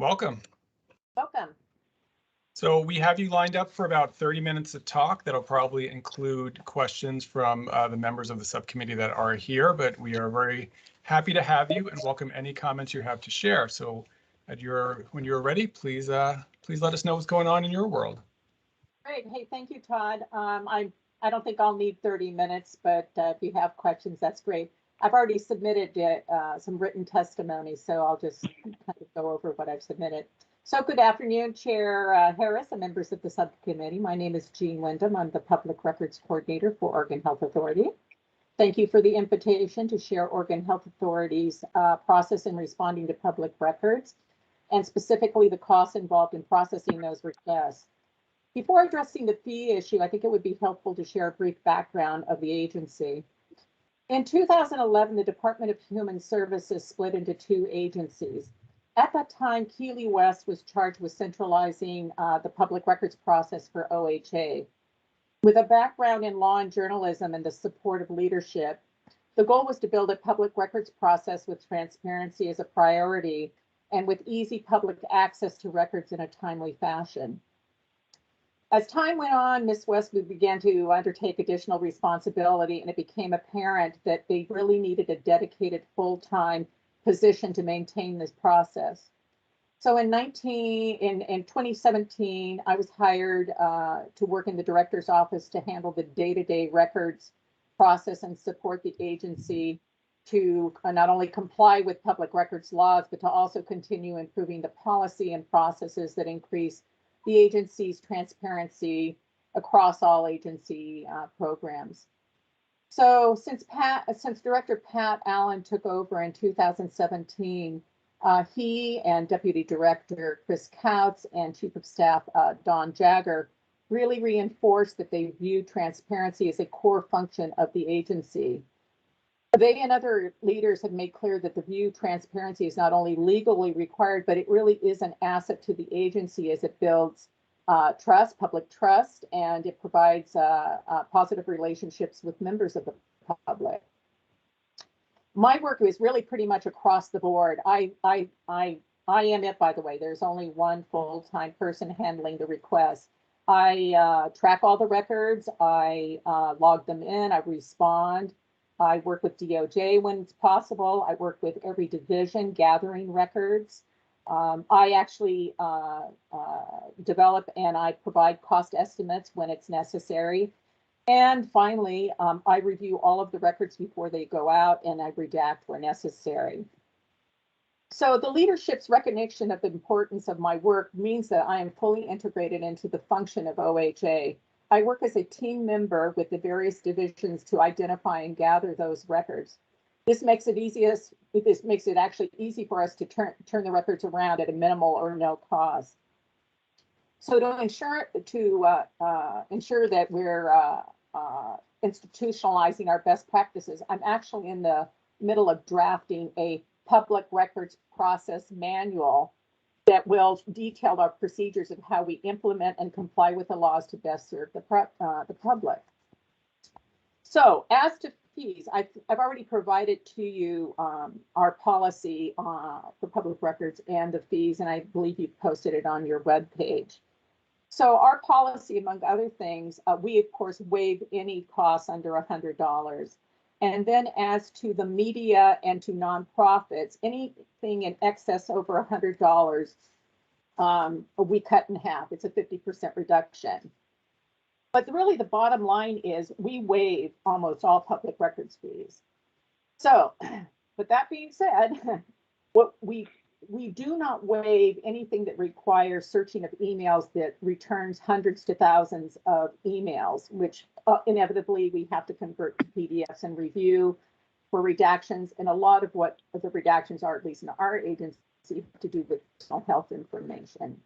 welcome. Welcome. So we have you lined up for about 30 minutes of talk. That'll probably include questions from the members of the subcommittee that are here, but we are very happy to have you and welcome any comments you have to share. So when you're ready, please let us know what's going on in your world. Great. Hey, thank you, Todd. I don't think I'll need 30 minutes, but if you have questions, that's great. I've already submitted some written testimony, so I'll just kind of go over what I've submitted. So good afternoon, Chair Harris and members of the subcommittee. My name is Jean Wyndham. I'm the Public Records Coordinator for Oregon Health Authority. Thank you for the invitation to share Oregon Health Authority's process in responding to public records, and specifically the costs involved in processing those requests. Before addressing the fee issue, I think it would be helpful to share a brief background of the agency. In 2011, the Department of Human Services split into two agencies. At that time, Keeley West was charged with centralizing the public records process for OHA. With a background in law and journalism and the support of leadership, the goal was to build a public records process with transparency as a priority and with easy public access to records in a timely fashion. As time went on, Ms. West began to undertake additional responsibility, and it became apparent that they really needed a dedicated full-time position to maintain this process. So in 2017, I was hired to work in the director's office to handle the day-to-day records process and support the agency to not only comply with public records laws, but to also continue improving the policy and processes that increase the agency's transparency across all agency programs. So since Director Pat Allen took over in 2017, he and Deputy Director Chris Couts and Chief of Staff Don Jagger really reinforced that they view transparency as a core function of the agency. They and other leaders have made clear that the view transparency is not only legally required, but it really is an asset to the agency as it builds trust, public trust, and it provides positive relationships with members of the public. My work is really pretty much across the board. I am it, by the way. There's only one full-time person handling the request. I track all the records. I log them in. I respond. I work with DOJ when it's possible. I work with every division gathering records. I actually develop and I provide cost estimates when it's necessary. And finally, I review all of the records before they go out and I redact where necessary. So the leadership's recognition of the importance of my work means that I am fully integrated into the function of OHA. I work as a team member with the various divisions to identify and gather those records. This makes it actually easy for us to turn the records around at a minimal or no cost. So to ensure that we're institutionalizing our best practices, I'm actually in the middle of drafting a public records process manual that will detail our procedures of how we implement and comply with the laws to best serve the public. So as to fees, I've already provided to you our policy for public records and the fees, and I believe you've posted it on your webpage. So our policy, among other things, we of course waive any costs under $100. And then as to the media and to nonprofits, anything in excess over $100, we cut in half. It's a 50% reduction. But really the bottom line is we waive almost all public records fees. So, with that being said, what we do not waive anything that requires searching of emails that returns hundreds to thousands of emails, which inevitably we have to convert to PDFs and review for redactions. And a lot of what the redactions are, at least in our agency, have to do with personal health information.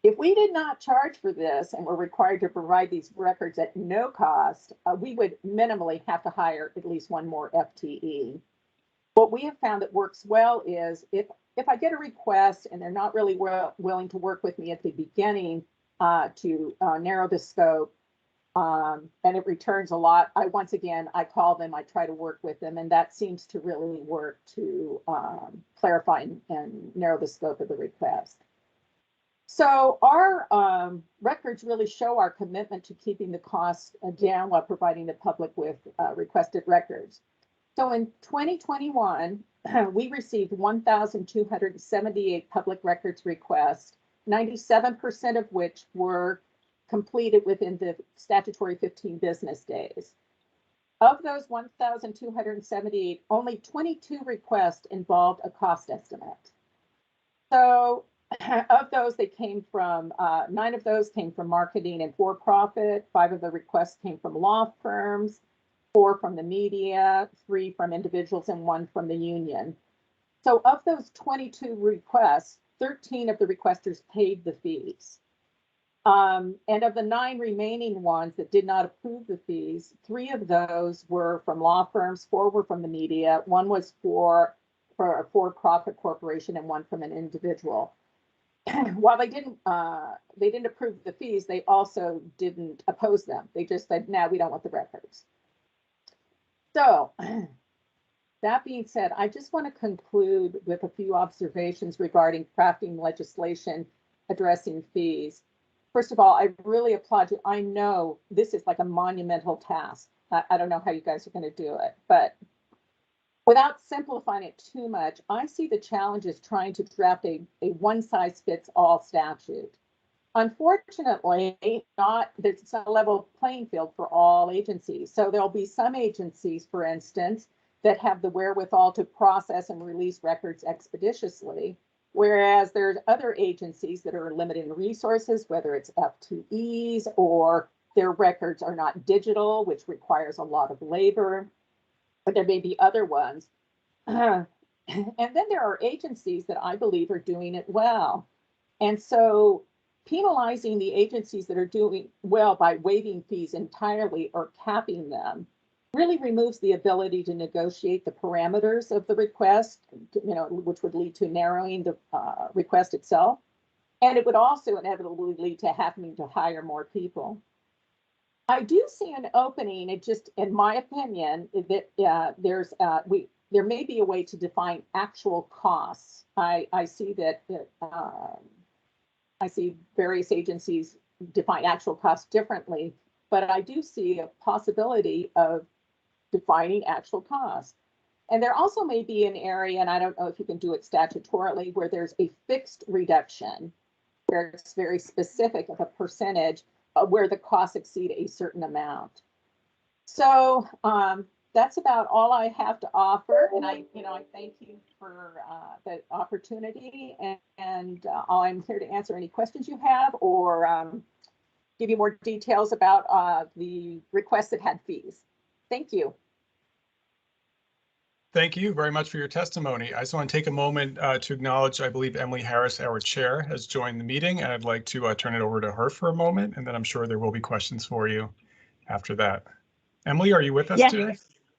If we did not charge for this and were required to provide these records at no cost, we would minimally have to hire at least one more FTE. What we have found that works well is if I get a request and they're not really willing to work with me at the beginning to narrow the scope, and it returns a lot. Once again, I call them, I try to work with them, and that seems to really work to clarify and narrow the scope of the request. So our records really show our commitment to keeping the costs down while providing the public with requested records. So in 2021, we received 1,278 public records requests, 97% of which were completed within the statutory 15 business days. Of those 1,278, only 22 requests involved a cost estimate. So of those, they came from, 9 of those came from marketing and for-profit, 5 of the requests came from law firms, 4 from the media, 3 from individuals, and 1 from the union. So of those 22 requests, 13 of the requesters paid the fees. And of the 9 remaining ones that did not approve the fees, 3 of those were from law firms, 4 were from the media, 1 was for a for-profit corporation, and 1 from an individual. While they didn't approve the fees, they also didn't oppose them. They just said, "No, we don't want the records." So that being said, I just want to conclude with a few observations regarding crafting legislation addressing fees. First of all, I really applaud you. I know this is like a monumental task. I don't know how you guys are going to do it, but without simplifying it too much, I see the challenges trying to draft a one-size-fits-all statute. Unfortunately, there's a level playing field for all agencies. So there'll be some agencies, for instance, that have the wherewithal to process and release records expeditiously, whereas there's other agencies that are limited in resources, whether it's F2Es or their records are not digital, which requires a lot of labor. But there may be other ones. And then there are agencies that I believe are doing it well. And so penalizing the agencies that are doing well by waiving fees entirely or capping them really removes the ability to negotiate the parameters of the request, which would lead to narrowing the request itself. And it would also inevitably lead to having to hire more people. I do see an opening. It just, in my opinion, that there may be a way to define actual costs. I see that I see various agencies define actual costs differently, but I do see a possibility of defining actual costs. And there also may be an area, and I don't know if you can do it statutorily, where there's a fixed reduction, where it's very specific of a percentage where the costs exceed a certain amount. So that's about all I have to offer. And I thank you for the opportunity, and I'm here to answer any questions you have or give you more details about the requests that had fees. Thank you. Thank you very much for your testimony. I just want to take a moment to acknowledge, I believe Emily Harris, our chair, has joined the meeting, and I'd like to turn it over to her for a moment, and then I'm sure there will be questions for you after that. Emily, are you with us today?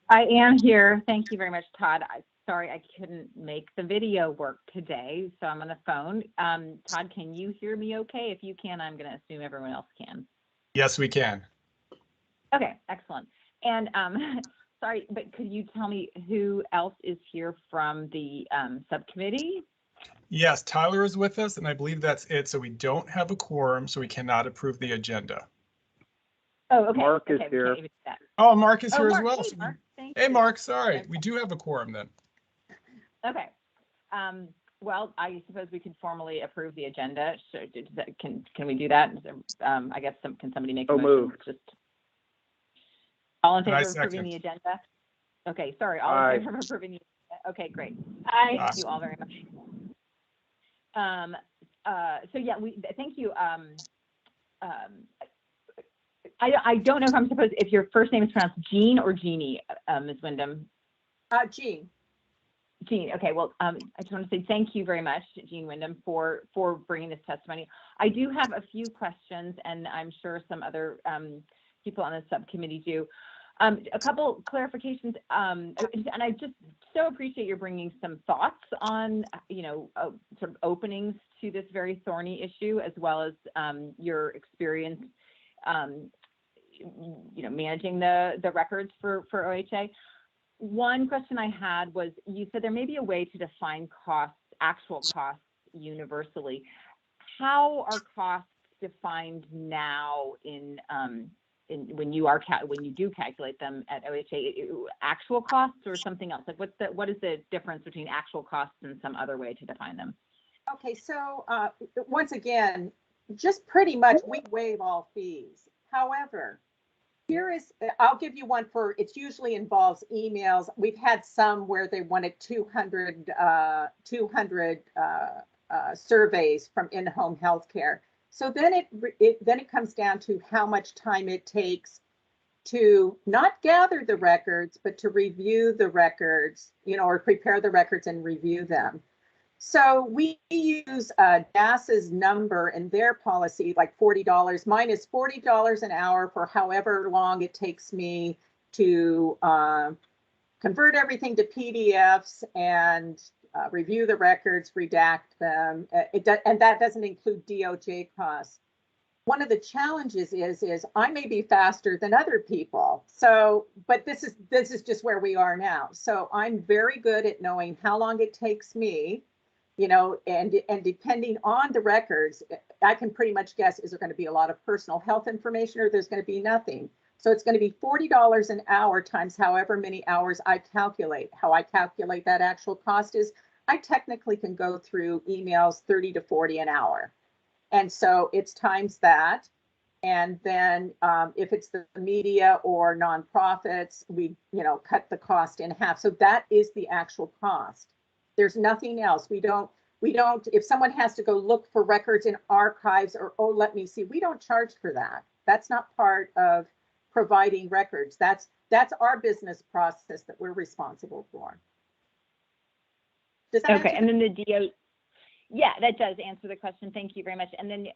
I am here. Thank you very much, Todd. Sorry, I couldn't make the video work today, so I'm on the phone. Todd, can you hear me okay? If you can, I'm going to assume everyone else can. Yes, we can. Okay, excellent. And sorry, but could you tell me who else is here from the subcommittee? Yes, Tyler is with us, and I believe that's it. So we don't have a quorum, so we cannot approve the agenda. Oh, okay. Mark is here. Oh, Mark is here as Mark, well. Hey, Mark, hey, Mark, sorry. We do have a quorum then. Okay. Well, I suppose we could formally approve the agenda. So can we do that? I guess can somebody make a motion? Moved. Just all in favor of second. approving the agenda? Okay, sorry, all in favor of approving the agenda. Okay, great. Thank you all very much. So yeah, thank you. I don't know if I'm supposed, if your first name is pronounced Jean or Jeannie, Ms. Wyndham. Jean. Jean, okay, well, I just want to say thank you very much, Jean Wyndham, for bringing this testimony. I do have a few questions, and I'm sure some other people on the subcommittee do. A couple clarifications, and I just so appreciate your bringing some thoughts on, sort of openings to this very thorny issue, as well as your experience managing the records for OHA. One question I had was, you said there may be a way to define costs, actual costs universally. How are costs defined now when you do calculate them at OHA? Actual costs or something else? Like what is the difference between actual costs and some other way to define them? Okay, so once again, just pretty much we waive all fees. However, I'll give you one it usually involves emails. We've had some where they wanted 200 surveys from in-home healthcare. So then it comes down to how much time it takes to not gather the records, but to review the records, or prepare the records and review them. So we use DAS's number in their policy, like $40. Mine is $40 an hour for however long it takes me to convert everything to PDFs and review the records, redact them. And that doesn't include DOJ costs. One of the challenges is I may be faster than other people. So, but this is just where we are now. So I'm very good at knowing how long it takes me. And depending on the records, I can pretty much guess, is there going to be a lot of personal health information or there's going to be nothing? So it's going to be $40 an hour times however many hours I calculate. How I calculate that actual cost is I technically can go through emails 30 to 40 an hour. And so it's times that. And then if it's the media or nonprofits, we cut the cost in half. So that is the actual cost. There's nothing else. We don't, if someone has to go look for records in archives or, oh, let me see, we don't charge for that. That's not part of providing records. That's our business process that we're responsible for. Does that okay, and then yeah, that does answer the question. Thank you very much. And then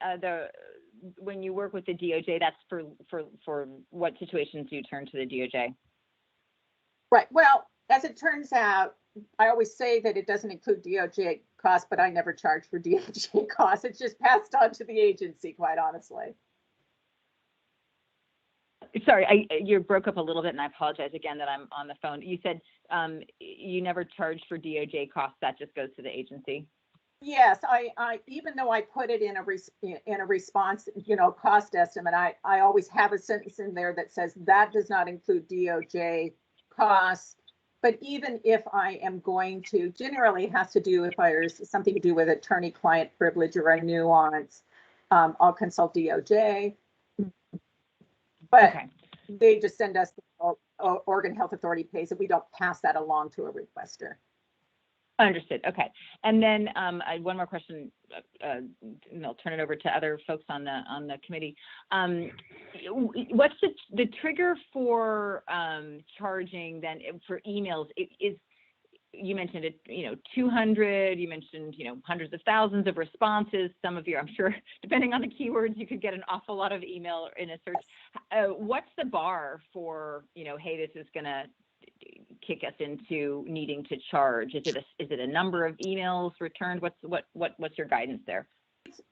when you work with the DOJ, that's for what situations do you turn to the DOJ? Right. Well, as it turns out, I always say that it doesn't include DOJ costs, but I never charge for DOJ costs. It's just passed on to the agency, quite honestly. Sorry, you broke up a little bit, and I apologize again that I'm on the phone. You said you never charge for DOJ costs; that just goes to the agency. Yes, I even though I put it in a response, cost estimate, I always have a sentence in there that says that does not include DOJ costs. But even if I am going to, generally it has to do if there's something to do with attorney-client privilege or a nuance, I'll consult DOJ. But okay, they just send us Oregon Health Authority pays, and we don't pass that along to a requester. Understood. Okay. And then one more question, and I'll turn it over to other folks on the committee. What's the trigger for charging then for emails? You mentioned it, 200, you mentioned, hundreds of thousands of responses. Some of you, I'm sure, depending on the keywords, you could get an awful lot of email in a search. What's the bar for, hey, this is going to kick us into needing to charge? Is it a number of emails returned? What's your guidance there?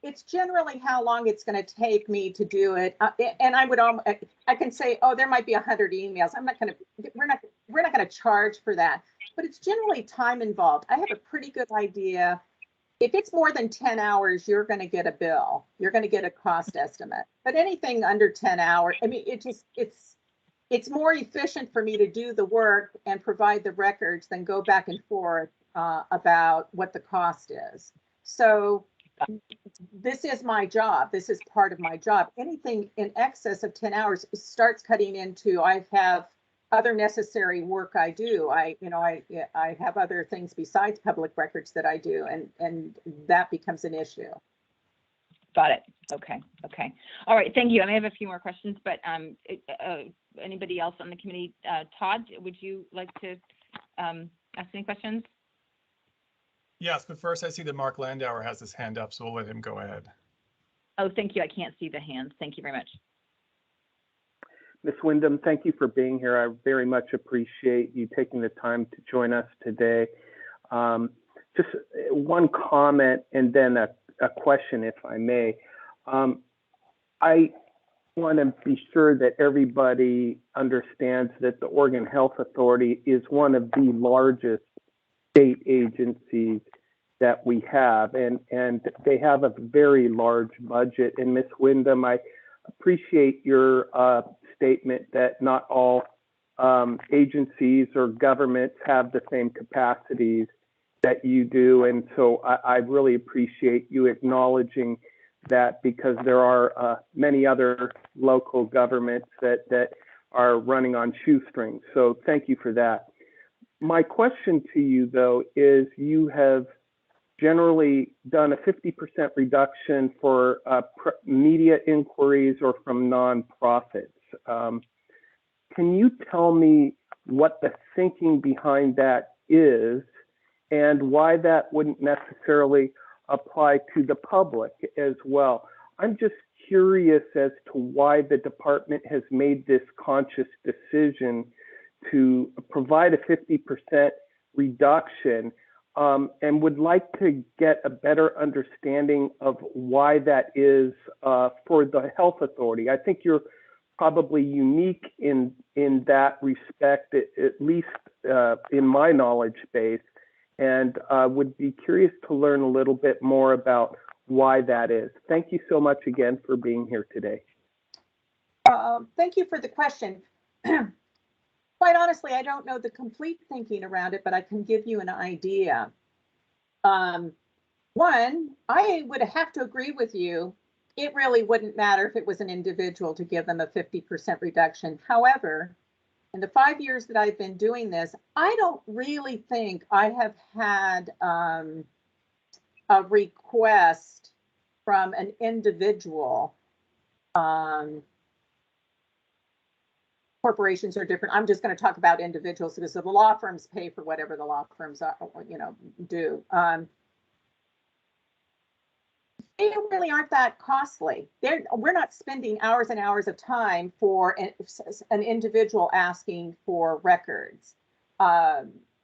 It's generally how long it's going to take me to do it, and I can say, oh, there might be 100 emails. We're not going to charge for that, but it's generally time involved. I have a pretty good idea. If it's more than 10 hours, you're going to get a bill. You're going to get a cost estimate. But anything under 10 hours, I mean, it's more efficient for me to do the work and provide the records than go back and forth about what the cost is. So this is my job. This is part of my job. Anything in excess of 10 hours starts cutting into, I have other necessary work I do. I have other things besides public records that I do, and that becomes an issue. Got it. Okay. All right. Thank you. I may have a few more questions, but anybody else on the committee? Todd, would you like to ask any questions? Yes, but first I see that Mark Landauer has his hand up, so we'll let him go ahead. Oh, thank you. I can't see the hands. Thank you very much. Ms. Wyndham, thank you for being here. I very much appreciate you taking the time to join us today. Just one comment and then a question, if I may. want to be sure that everybody understands that the Oregon Health Authority is one of the largest state agencies that we have, and they have a very large budget. And Ms. Wyndham, I appreciate your statement that not all agencies or governments have the same capacities that you do, and so I really appreciate you acknowledging that, because there are many other local governments that are running on shoestrings. So thank you for that. My question to you, though, is you have generally done a 50% reduction for media inquiries or from nonprofits. Can you tell me what the thinking behind that is and why that wouldn't necessarily apply to the public as well? I'm just curious as to why the department has made this conscious decision to provide a 50% reduction, and would like to get a better understanding of why that is for the health authority. I think you're probably unique in that respect, at least in my knowledge base, and would be curious to learn a little bit more about why that is. Thank you so much again for being here today. Thank you for the question. Quite honestly, I don't know the complete thinking around it, but I can give you an idea. One, I would have to agree with you. It really wouldn't matter if it was an individual to give them a 50% reduction. However, in the 5 years that I've been doing this, I don't really think I have had a request from an individual. Corporations are different. I'm just going to talk about individuals because the law firms pay for whatever the law firms are, do. They really aren't that costly. We're not spending hours and hours of time for an individual asking for records.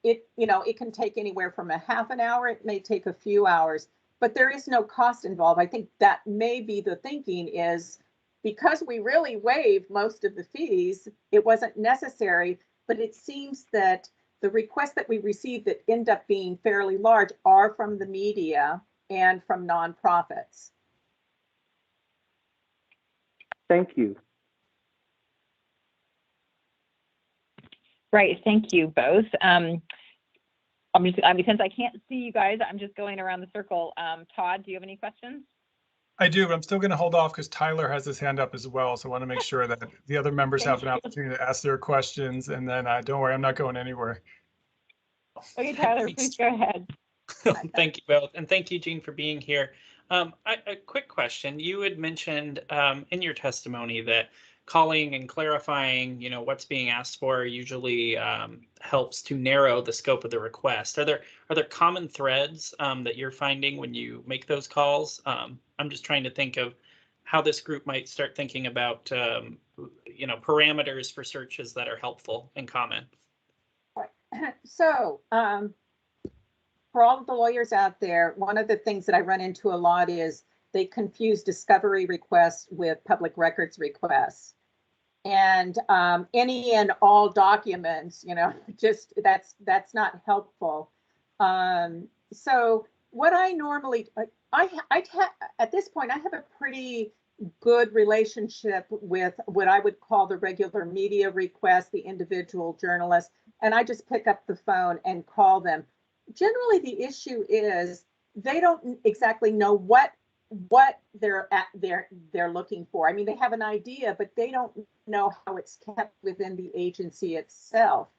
It can take anywhere from a half an hour. It may take a few hours, but there is no cost involved. I think that may be the thinking is because we really waived most of the fees, it wasn't necessary, but it seems that the requests that we received that end up being fairly large are from the media and from nonprofits. Thank you. Right, thank you both. Since I can't see you guys, I'm just going around the circle. Todd, do you have any questions? I do, but I'm still going to hold off because Tyler has his hand up as well. So I want to make sure that the other members have an opportunity to ask their questions. And then don't worry, I'm not going anywhere. Okay, Tyler, please go ahead. Thank you both. And thank you, Jean, for being here. A quick question. You had mentioned in your testimony that calling and clarifying, what's being asked for usually helps to narrow the scope of the request. Are there common threads that you're finding when you make those calls? I'm just trying to think of how this group might start thinking about, parameters for searches that are helpful and common. So, for all of the lawyers out there, one of the things that I run into a lot is they confuse discovery requests with public records requests. And any and all documents, just that's not helpful. So what I normally, at this point, I have a pretty good relationship with what I would call the regular media requests, the individual journalists, and I just pick up the phone and call them. Generally, the issue is they don't exactly know what they're looking for. I mean, they have an idea, but they don't know how it's kept within the agency itself.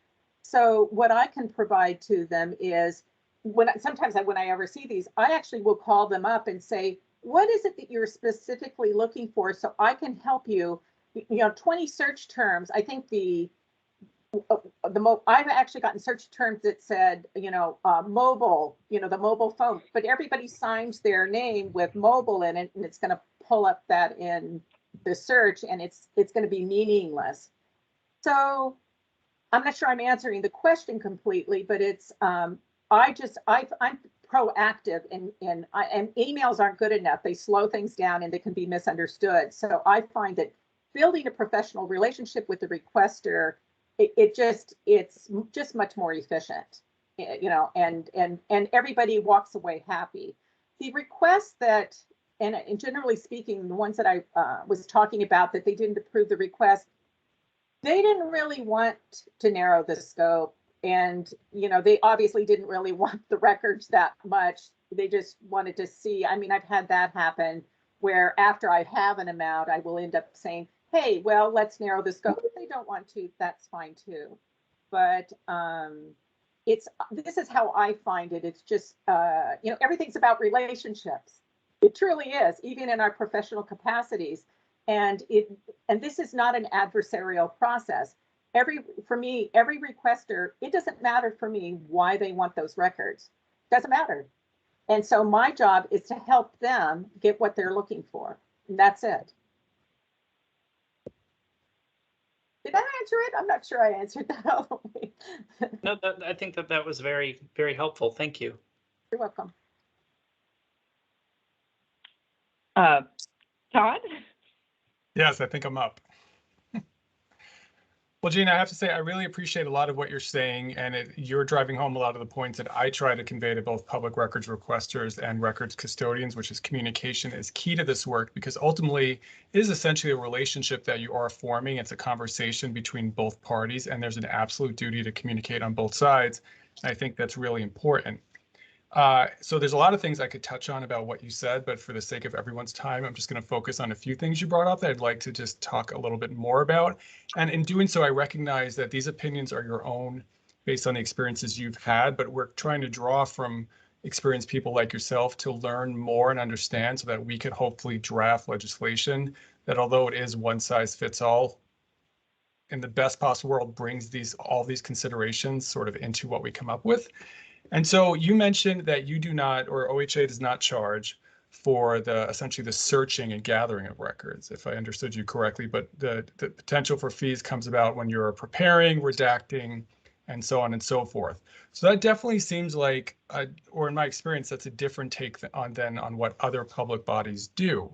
So what I can provide to them is when I ever see these, I actually will call them up and say, what is it that you're specifically looking for so I can help you? 20 search terms. I think I've actually gotten search terms that said, mobile, the mobile phone, but everybody signs their name with mobile in it, and it's going to pull up that in the search, and it's going to be meaningless. So I'm not sure I'm answering the question completely, but it's I'm proactive, and emails aren't good enough. They slow things down and they can be misunderstood. So I find that building a professional relationship with the requester, it's just much more efficient, and everybody walks away happy. The requests that, and generally speaking, the ones that I was talking about that they didn't approve the request, they didn't really want to narrow the scope, and they obviously didn't really want the records that much. They just wanted to see. I mean, I've had that happen where after I have an amount, I will end up saying, hey, well, let's narrow the scope. If they don't want to, that's fine too. But this is how I find it. It's just, everything's about relationships. It truly is, even in our professional capacities. And this is not an adversarial process. For me, every requester, it doesn't matter for me why they want those records. Doesn't matter. And so my job is to help them get what they're looking for. And that's it. Did I answer it? I'm not sure I answered that all the way. No, I think that was very, very helpful. Thank you. You're welcome. Todd? Yes, I think I'm up. Well, Gina, I have to say, I really appreciate a lot of what you're saying, and you're driving home a lot of the points that I try to convey to both public records requesters and records custodians, which is communication is key to this work, because ultimately it is essentially a relationship that you are forming. It's a conversation between both parties, and there's an absolute duty to communicate on both sides. And I think that's really important. So there's a lot of things I could touch on about what you said, but for the sake of everyone's time, I'm just going to focus on a few things you brought up that I'd like to just talk a little bit more about. And in doing so, I recognize that these opinions are your own based on the experiences you've had, but we're trying to draw from experienced people like yourself to learn more and understand so that we could hopefully draft legislation that, although it is one size fits all, in the best possible world, brings all these considerations sort of into what we come up with. And so you mentioned that you do not, or OHA does not charge for essentially the searching and gathering of records, if I understood you correctly, but the potential for fees comes about when you're preparing, redacting, and so on and so forth. So that definitely seems like, or in my experience, that's a different take on what other public bodies do.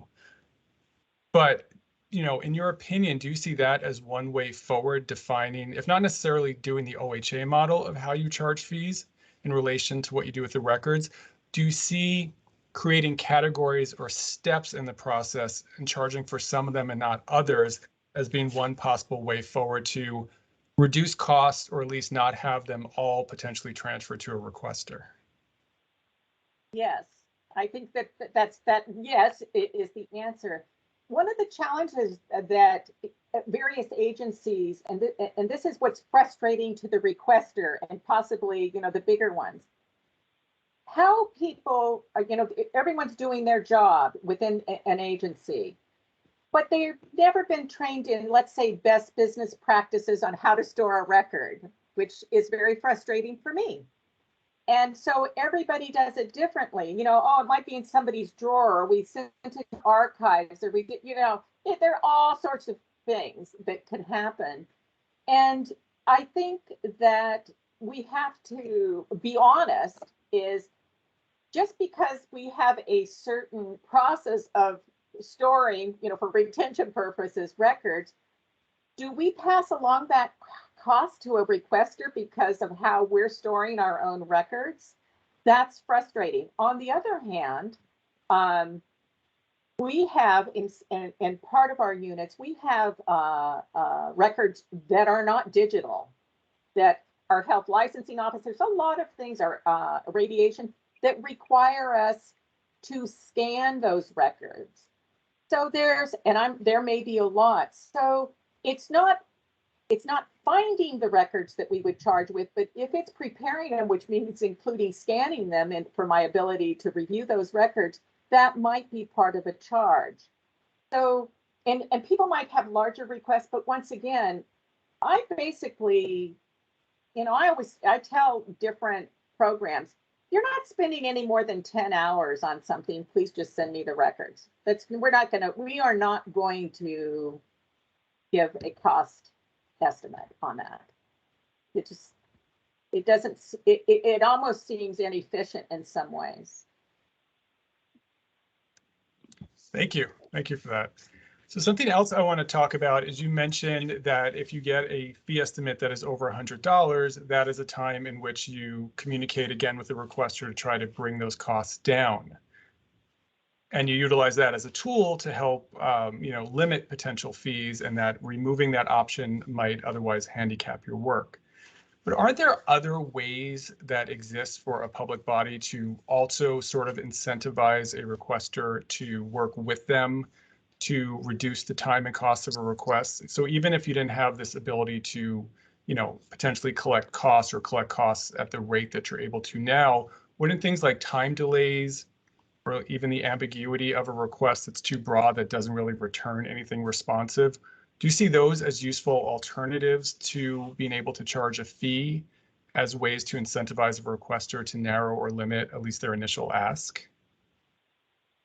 But, in your opinion, do you see that as one way forward defining, if not necessarily doing the OHA model of how you charge fees in relation to what you do with the records, do you see creating categories or steps in the process and charging for some of them and not others as being one possible way forward to reduce costs, or at least not have them all potentially transferred to a requester? Yes, I think yes, it is the answer. One of the challenges that various agencies, and this is what's frustrating to the requester and possibly, the bigger ones, how people are, everyone's doing their job within an agency, but they've never been trained in, let's say, best business practices on how to store a record, which is very frustrating for me. And so everybody does it differently. It might be in somebody's drawer, or we send it to archives, or we get, there are all sorts of things that could happen. And I think that we have to be honest, is just because we have a certain process of storing, for retention purposes, records, do we pass along that cost to a requester because of how we're storing our own records? That's frustrating. On the other hand, we have in part of our units, we have records that are not digital, that our health licensing officers, a lot of things are radiation that require us to scan those records. So there may be a lot. So it's not finding the records that we would charge with, but if it's preparing them, which means including scanning them, and for my ability to review those records, that might be part of a charge. So, and people might have larger requests, but once again, I basically, I tell different programs, you're not spending any more than 10 hours on something, please just send me the records. We are not going to give a cost estimate on that. It almost seems inefficient in some ways. Thank you for that. So something else I want to talk about is you mentioned that if you get a fee estimate that is over $100, that is a time in which you communicate again with the requester to try to bring those costs down. And you utilize that as a tool to help, limit potential fees, and that removing that option might otherwise handicap your work. But aren't there other ways that exist for a public body to also sort of incentivize a requester to work with them to reduce the time and cost of a request? So even if you didn't have this ability to, potentially collect costs at the rate that you're able to now, wouldn't things like time delays or even the ambiguity of a request that's too broad that doesn't really return anything responsive, do you see those as useful alternatives to being able to charge a fee as ways to incentivize a requester to narrow or limit at least their initial ask?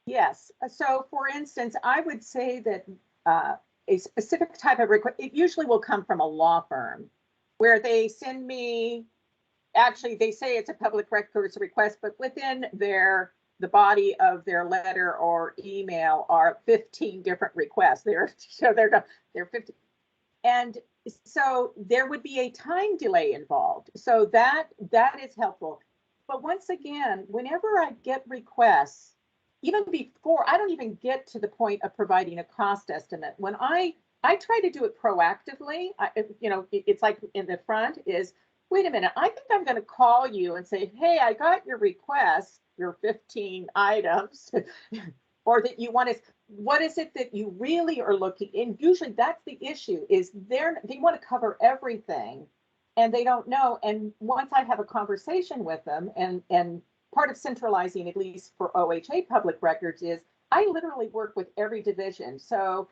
Yes. So for instance, I would say that a specific type of request, it usually will come from a law firm where they send me, actually they say it's a public records request, but within the body of their letter or email are 15 different requests. They're 50. And so there would be a time delay involved. So that is helpful. But once again, whenever I get requests, even before, I don't even get to the point of providing a cost estimate. When I try to do it proactively, it's like in the front is, wait a minute, I think I'm going to call you and say, hey, I got your request, your 15 items, or that you want to, what is it that you really are looking, and usually that's the issue, is they want to cover everything and they don't know. And once I have a conversation with them, and part of centralizing, at least for OHA public records, is I literally work with every division. So,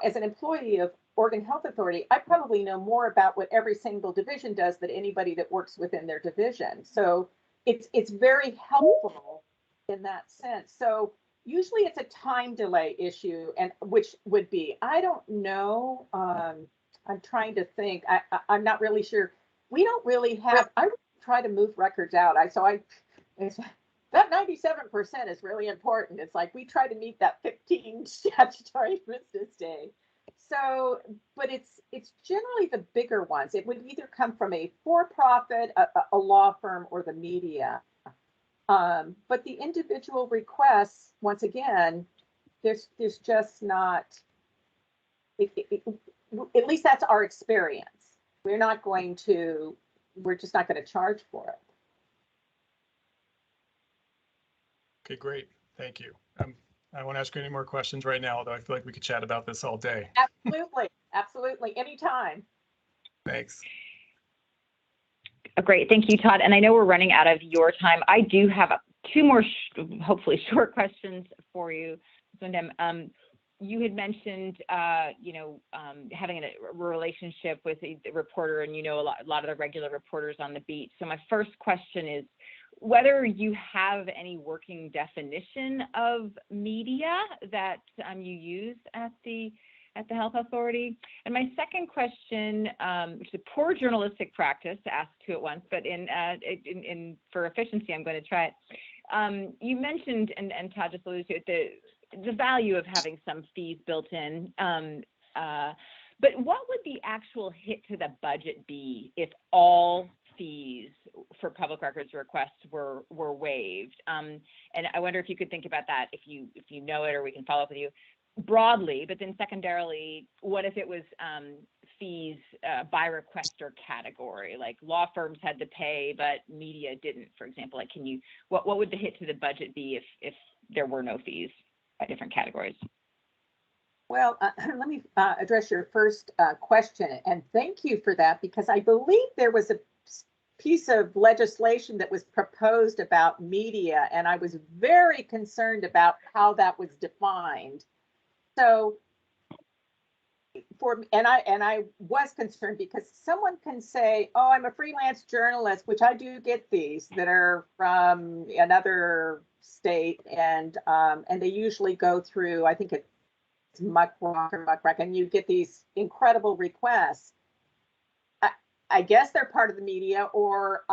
as an employee of Oregon Health Authority, I probably know more about what every single division does than anybody that works within their division. So it's very helpful in that sense. So usually it's a time delay issue, and which would be, I don't know, I'm trying to think, I'm not really sure. We don't really have, I try to move records out. That 97% is really important. It's like we try to meet that 15 statutory business day. So, but it's generally the bigger ones. It would either come from a for-profit, a law firm, or the media. But the individual requests, once again, there's just not, at least that's our experience. We're just not going to charge for it. Okay, great. Thank you. I won't ask you any more questions right now, although I feel like we could chat about this all day. Absolutely. Absolutely. Anytime. Thanks. Great. Thank you, Todd. And I know we're running out of your time. I do have two more, hopefully short questions for you. You had mentioned, having a relationship with a reporter, and a lot of the regular reporters on the beat. So my first question is whether you have any working definition of media that you use at the Health Authority. And my second question, which is a poor journalistic practice to ask two at once, but for efficiency, I'm going to try it. You mentioned, and Todd just alluded to it, the value of having some fees built in. But what would the actual hit to the budget be if all fees for public records requests were waived? And I wonder if you could think about that, if you know it, or we can follow up with you broadly. But then secondarily, what if it was fees by requester category, like law firms had to pay but media didn't, for example? Like, what would the hit to the budget be if there were no fees by different categories? Well, let me address your first question, and thank you for that, because I believe there was a piece of legislation that was proposed about media, and I was very concerned about how that was defined. So I was concerned because someone can say, oh, I'm a freelance journalist, which I do get these that are from another state, and they usually go through, I think it's MuckRock, and you get these incredible requests. I guess they're part of the media, or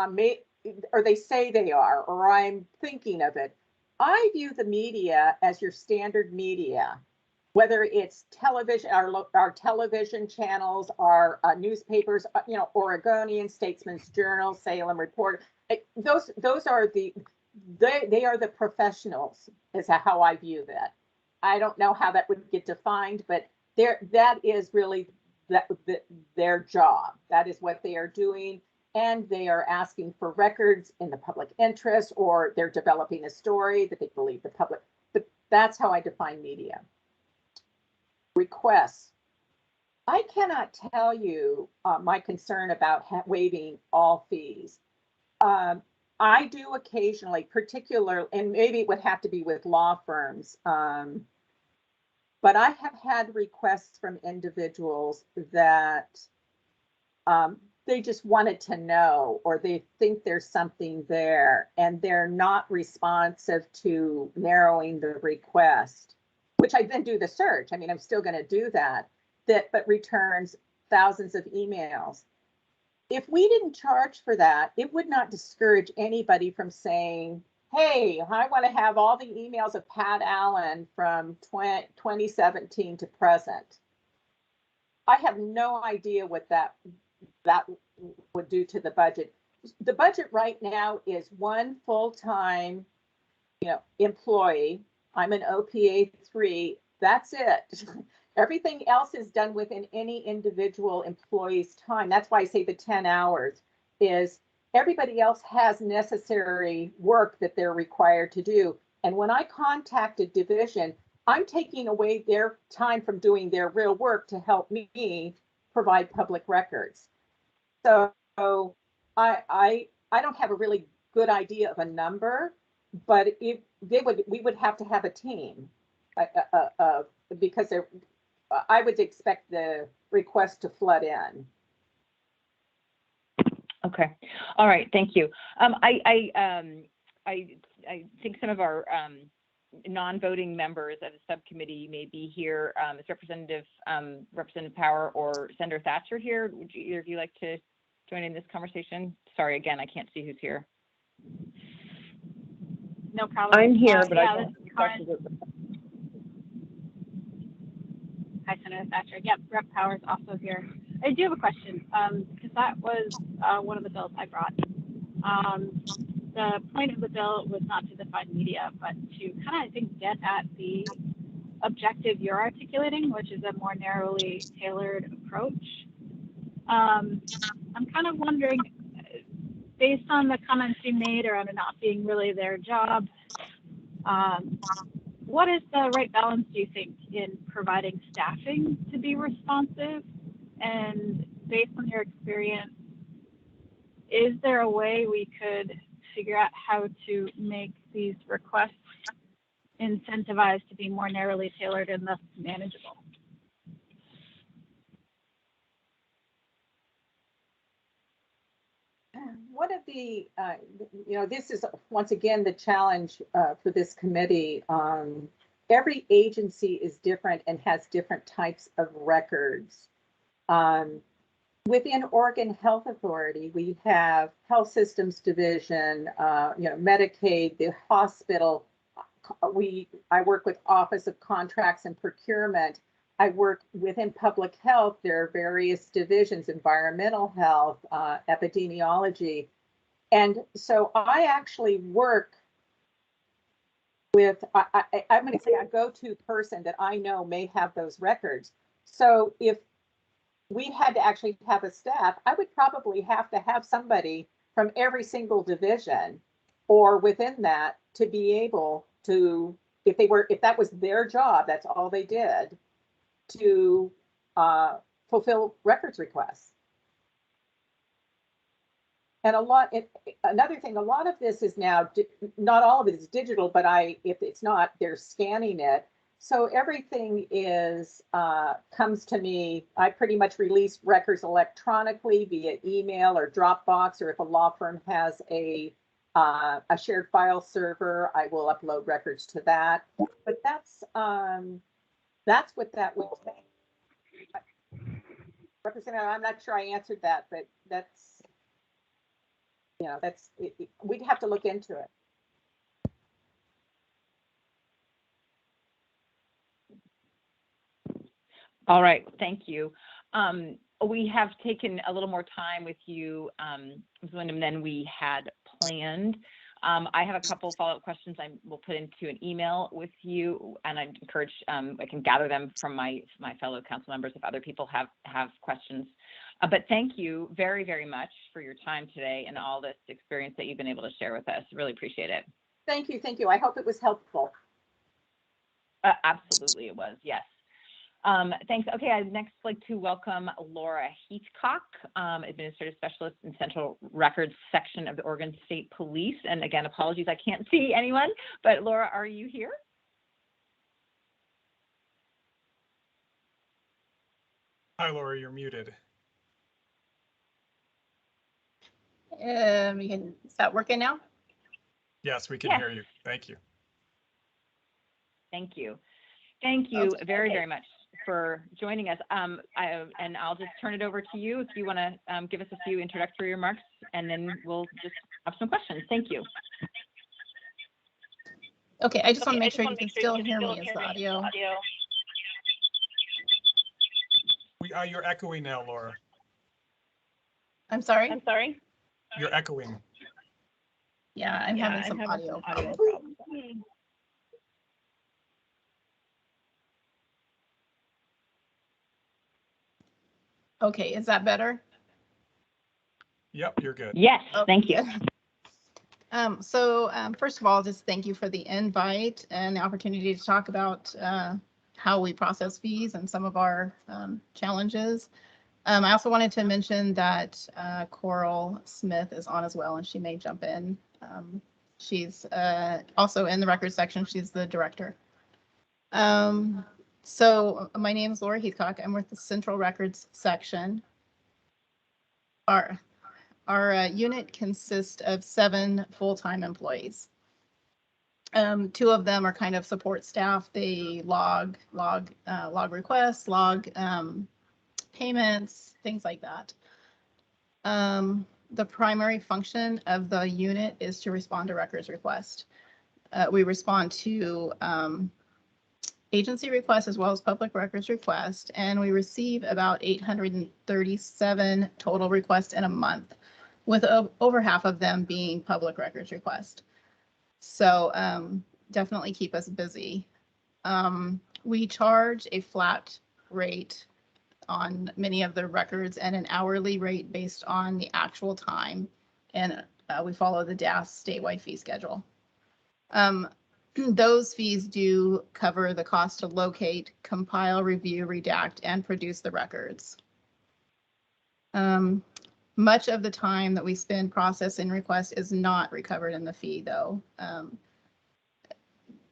they say they are, or I'm thinking of it. I view the media as your standard media, whether it's television, our television channels, our newspapers, Oregonian, Statesman's Journal, Salem Report. Those are they are the professionals, is how I view that. I don't know how that would get defined, but that is really their job. That is what they are doing. And they are asking for records in the public interest, or they're developing a story that they believe the public. But that's how I define media. Requests. I cannot tell you my concern about waiving all fees. I do occasionally, particularly, and maybe it would have to be with law firms, but I have had requests from individuals that they just wanted to know, or they think there's something there, and they're not responsive to narrowing the request, which I then do the search. I mean, I'm still going to do that, but returns thousands of emails. If we didn't charge for that, it would not discourage anybody from saying, hey, I want to have all the emails of Pat Allen from 2017 to present. I have no idea what that would do to the budget. The budget right now is one full-time, employee. I'm an OPA 3. That's it. Everything else is done within any individual employee's time. That's why I say the 10 hours is everybody else has necessary work that they're required to do. And when I contact a division, I'm taking away their time from doing their real work to help me provide public records. So I don't have a really good idea of a number, but we would have to have a team because I would expect the request to flood in. Okay. All right. Thank you. I think some of our non-voting members of the subcommittee may be here. Is Representative Power or Senator Thatcher here? Would either of you like to join in this conversation? Sorry, again, I can't see who's here. No problem. I'm here, but yeah, I don't. Hi, Senator Thatcher. Yep, Rep. Power's also here. I do have a question, because that was one of the bills I brought. The point of the bill was not to define media, but to kind of, I think, get at the objective you're articulating, which is a more narrowly tailored approach. I'm kind of wondering, based on the comments you made around it not being really their job, what is the right balance, do you think, in providing staffing to be responsive? And based on your experience, is there a way we could figure out how to make these requests incentivized to be more narrowly tailored and thus manageable? One of the, this is once again the challenge for this committee. Every agency is different and has different types of records. Within Oregon Health Authority, we have Health Systems Division, Medicaid, the hospital. I work with Office of Contracts and Procurement. I work within public health. There are various divisions: environmental health, epidemiology. And so I actually work with, I'm going to say, a go-to person that I know may have those records. So if we had to actually have a staff, I would probably have to have somebody from every single division or within that to be able to, if that was their job, that's all they did, to fulfill records requests. And another thing, a lot of this is now, not all of it is digital, but if it's not, they're scanning it. So everything is, comes to me. I pretty much release records electronically via email or Dropbox, or if a law firm has a shared file server, I will upload records to that. But that's what that would take. Representative, I'm not sure I answered that, but that's, we'd have to look into it. All right, thank you. We have taken a little more time with you, Ms. Wyndham, than we had planned. I have a couple follow-up questions I will put into an email with you, and I encourage, I can gather them from my fellow council members if other people have questions. But thank you very, very much for your time today and all this experience that you've been able to share with us. Really appreciate it. Thank you. Thank you. I hope it was helpful. Absolutely, it was. Yes. Thanks. Okay, I'd next like to welcome Laura Hitchcock, Administrative Specialist in Central Records Section of the Oregon State Police. And again, apologies, I can't see anyone, but Laura, are you here? Hi, Laura, you're muted. Is that working now? Yes, we can Yes. hear you. Thank you. Thank you. Thank you Okay. very, very much for joining us. And I'll just turn it over to you if you want to give us a few introductory remarks, and then we'll just have some questions. Thank you. Okay, I just want to make sure you can still hear me as the audio. You're echoing now, Laura. I'm sorry? You're echoing. Yeah, I'm having some audio problems. Okay, is that better? Yep, you're good. Yes, Oh, thank you. First of all, just thank you for the invite and the opportunity to talk about how we process fees and some of our challenges. I also wanted to mention that Coral Smith is on as well, and she may jump in. She's also in the records section. She's the director. So my name is Laura Hitchcock. I'm with the Central Records section. Our unit consists of 7 full-time employees. 2 of them are kind of support staff. They log requests, log payments, things like that. The primary function of the unit is to respond to records requests. We respond to agency requests as well as public records requests, and we receive about 837 total requests in a month, with over half of them being public records requests. So definitely keep us busy. We charge a flat rate on many of the records and an hourly rate based on the actual time, and we follow the DAS statewide fee schedule. Those fees do cover the cost to locate, compile, review, redact, and produce the records. Much of the time that we spend processing requests is not recovered in the fee, though.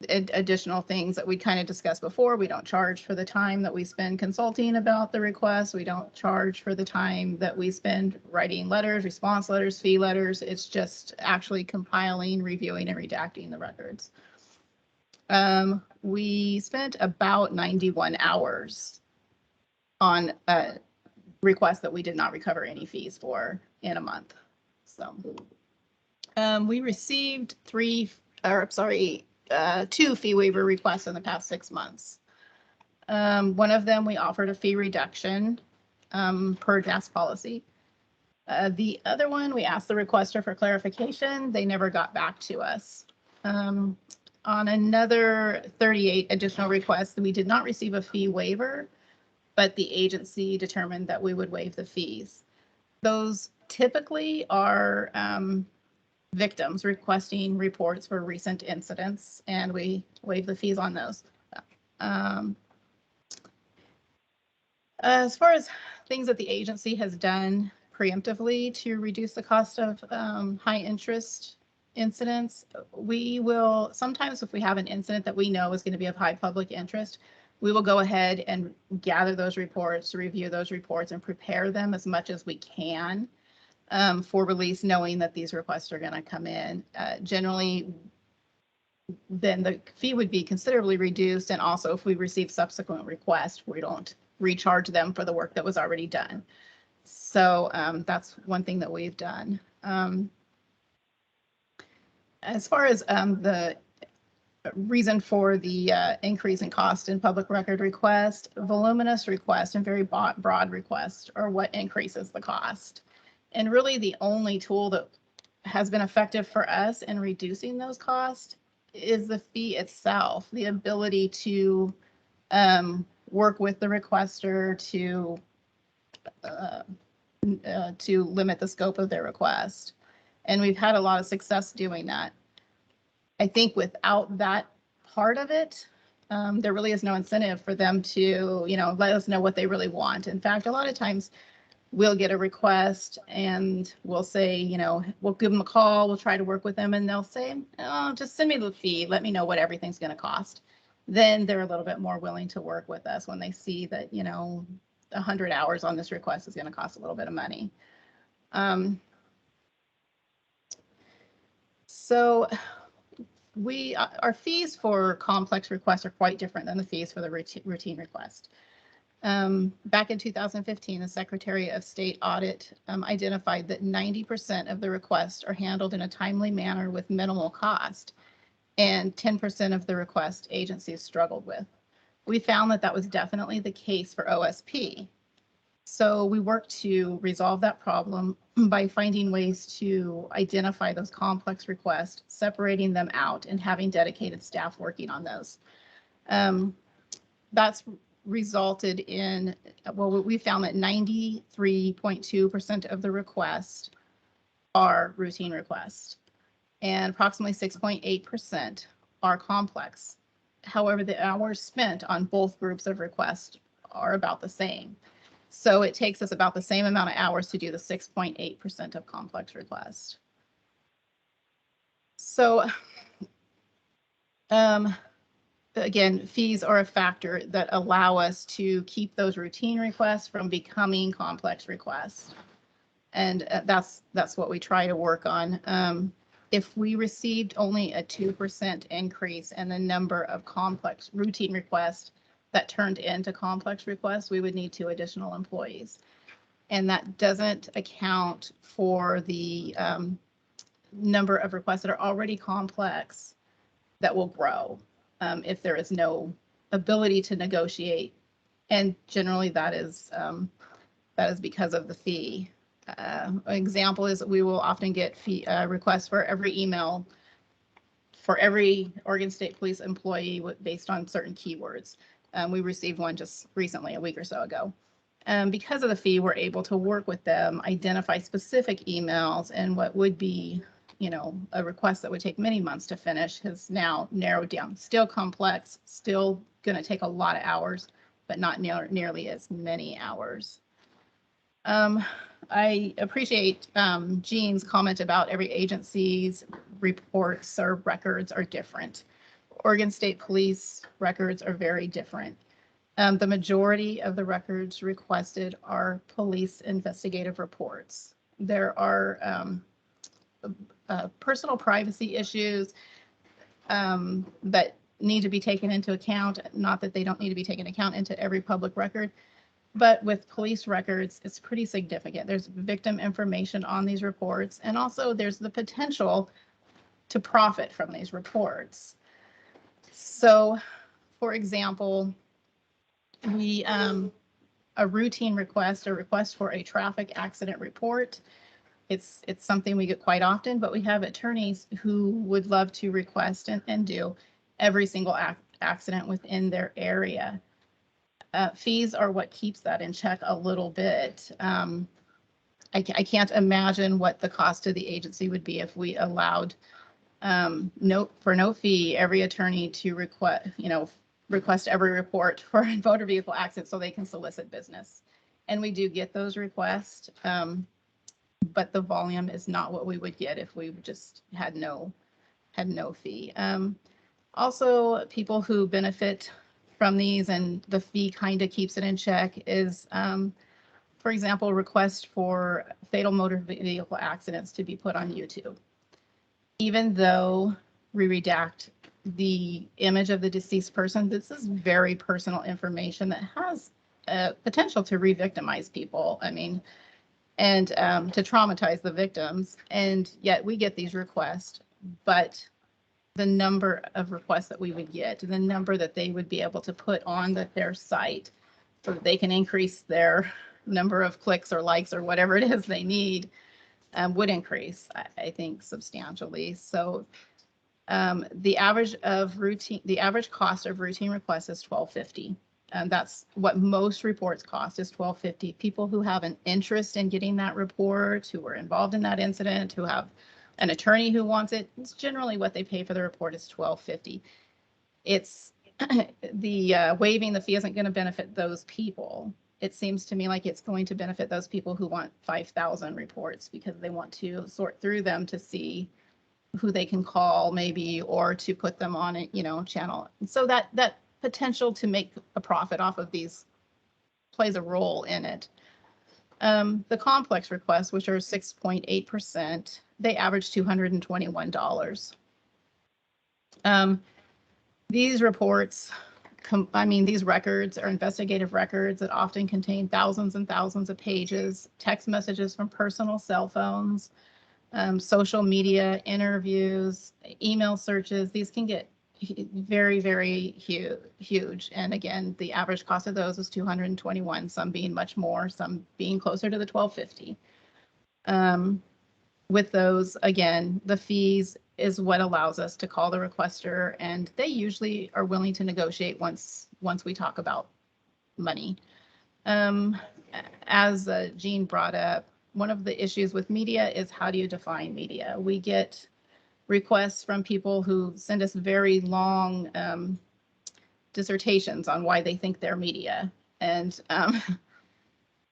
Additional things that we kind of discussed before, we don't charge for the time that we spend consulting about the request. We don't charge for the time that we spend writing letters, response letters, fee letters. It's just actually compiling, reviewing, and redacting the records. We spent about 91 hours on requests that we did not recover any fees for in a month. So we received 2 fee waiver requests in the past 6 months. One of them we offered a fee reduction per DAS policy. The other one, we asked the requester for clarification. They never got back to us. On another 38 additional requests, we did not receive a fee waiver, but the agency determined that we would waive the fees. Those typically are victims requesting reports for recent incidents, and we waive the fees on those. As far as things that the agency has done preemptively to reduce the cost of high interest incidents, we will sometimes, if we have an incident that we know is going to be of high public interest, we will go ahead and gather those reports, review those reports, and prepare them as much as we can for release, knowing that these requests are going to come in. Generally, then the fee would be considerably reduced, and also if we receive subsequent requests, we don't recharge them for the work that was already done. So that's one thing that we've done. As far as the reason for the increase in cost in public record request, voluminous request, and very broad request are what increases the cost. And really the only tool that has been effective for us in reducing those costs is the fee itself, the ability to work with the requester to limit the scope of their request. And we've had a lot of success doing that. I think without that part of it, there really is no incentive for them to, let us know what they really want. In fact, a lot of times we'll get a request and we'll say, we'll give them a call, we'll try to work with them, and they'll say, oh, just send me the fee, let me know what everything's going to cost. Then they're a little bit more willing to work with us when they see that, 100 hours on this request is going to cost a little bit of money. So our fees for complex requests are quite different than the fees for the routine request. Back in 2015, the Secretary of State Audit identified that 90% of the requests are handled in a timely manner with minimal cost, and 10% of the request agencies struggled with. We found that that was definitely the case for OSP. So we worked to resolve that problem by finding ways to identify those complex requests, separating them out, and having dedicated staff working on those. That's resulted in, we found that 93.2% of the requests are routine requests, and approximately 6.8% are complex. However, the hours spent on both groups of requests are about the same. So it takes us about the same amount of hours to do the 6.8% of complex requests. So again, fees are a factor that allow us to keep those routine requests from becoming complex requests. And that's what we try to work on. If we received only a 2% increase in the number of complex routine requests that turned into complex requests, we would need 2 additional employees. And that doesn't account for the number of requests that are already complex that will grow if there is no ability to negotiate. And generally that is because of the fee. An example is that we will often get requests for every email for every Oregon State Police employee based on certain keywords. We received one just recently, a week or so ago. Because of the fee, we're able to work with them, identify specific emails, and what would be, a request that would take many months to finish has now narrowed down. Still complex, still going to take a lot of hours, but not nearly as many hours. I appreciate Jean's comment about every agency's reports or records are different. Oregon State Police records are very different. The majority of the records requested are police investigative reports. There are personal privacy issues that need to be taken into account, not that they don't need to be taken account into every public record. But with police records, it's pretty significant. There's victim information on these reports, and also there's the potential to profit from these reports. So, for example, a routine request, a request for a traffic accident report, it's something we get quite often, but we have attorneys who would love to request and do every single accident within their area. Fees are what keeps that in check a little bit. I can't imagine what the cost to the agency would be if we allowed for no fee every attorney to request every report for a motor vehicle accident so they can solicit business. And we do get those requests, but the volume is not what we would get if we just had no fee. Also, people who benefit from these and the fee kind of keeps it in check is, for example, request for fatal motor vehicle accidents to be put on YouTube. Even though we redact the image of the deceased person, this is very personal information that has potential to re-victimize people. And to traumatize the victims. And yet we get these requests, but the number of requests that we would get, the number that they would be able to put on their site so that they can increase their number of clicks or likes or whatever it is they need, would increase, I think, substantially. So the average cost of routine requests is $12.50. And that's what most reports cost, is $12.50. People who have an interest in getting that report, who were involved in that incident, who have an attorney who wants it, it's generally what they pay for the report is $12.50. It's the waiving the fee isn't going to benefit those people. It seems to me like it's going to benefit those people who want 5,000 reports because they want to sort through them to see who they can call maybe, or to put them on a, channel. So that potential to make a profit off of these plays a role in it. The complex requests, which are 6.8%, they average $221. These reports, these records are investigative records that often contain thousands and thousands of pages, text messages from personal cell phones, social media, interviews, email searches. These can get very, very huge. And again, the average cost of those is $221, some being much more, some being closer to the $12.50. With those, again, the fees is what allows us to call the requester, and they usually are willing to negotiate once we talk about money. As Jean brought up, one of the issues with media is, how do you define media? We get requests from people who send us very long dissertations on why they think they're media. And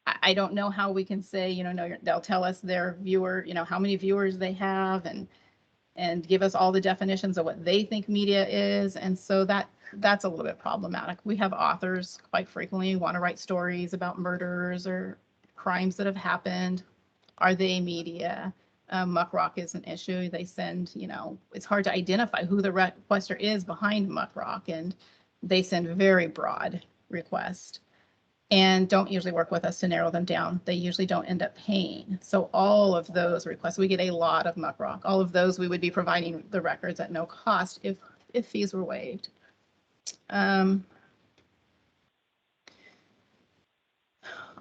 I don't know how we can say, no, they'll tell us their viewer, how many viewers they have, and give us all the definitions of what they think media is. And so that's a little bit problematic. We have authors quite frequently who want to write stories about murders or crimes that have happened. Are they media? Muckrock is an issue. They send, it's hard to identify who the requester is behind Muckrock, and they send very broad requests and don't usually work with us to narrow them down. They usually don't end up paying. So all of those requests, we get a lot of Muckrock. All of those, we would be providing the records at no cost if fees were waived.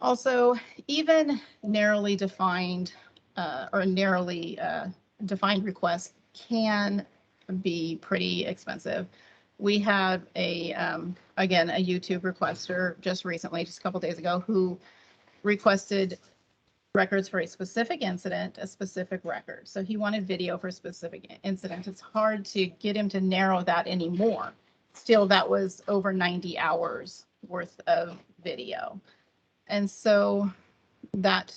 Also, even narrowly defined defined requests can be pretty expensive. We had again, a YouTube requester just recently, just a couple days ago, who requested records for a specific incident, a specific record. So he wanted video for a specific incident. It's hard to get him to narrow that anymore. Still, that was over 90 hours worth of video. And so that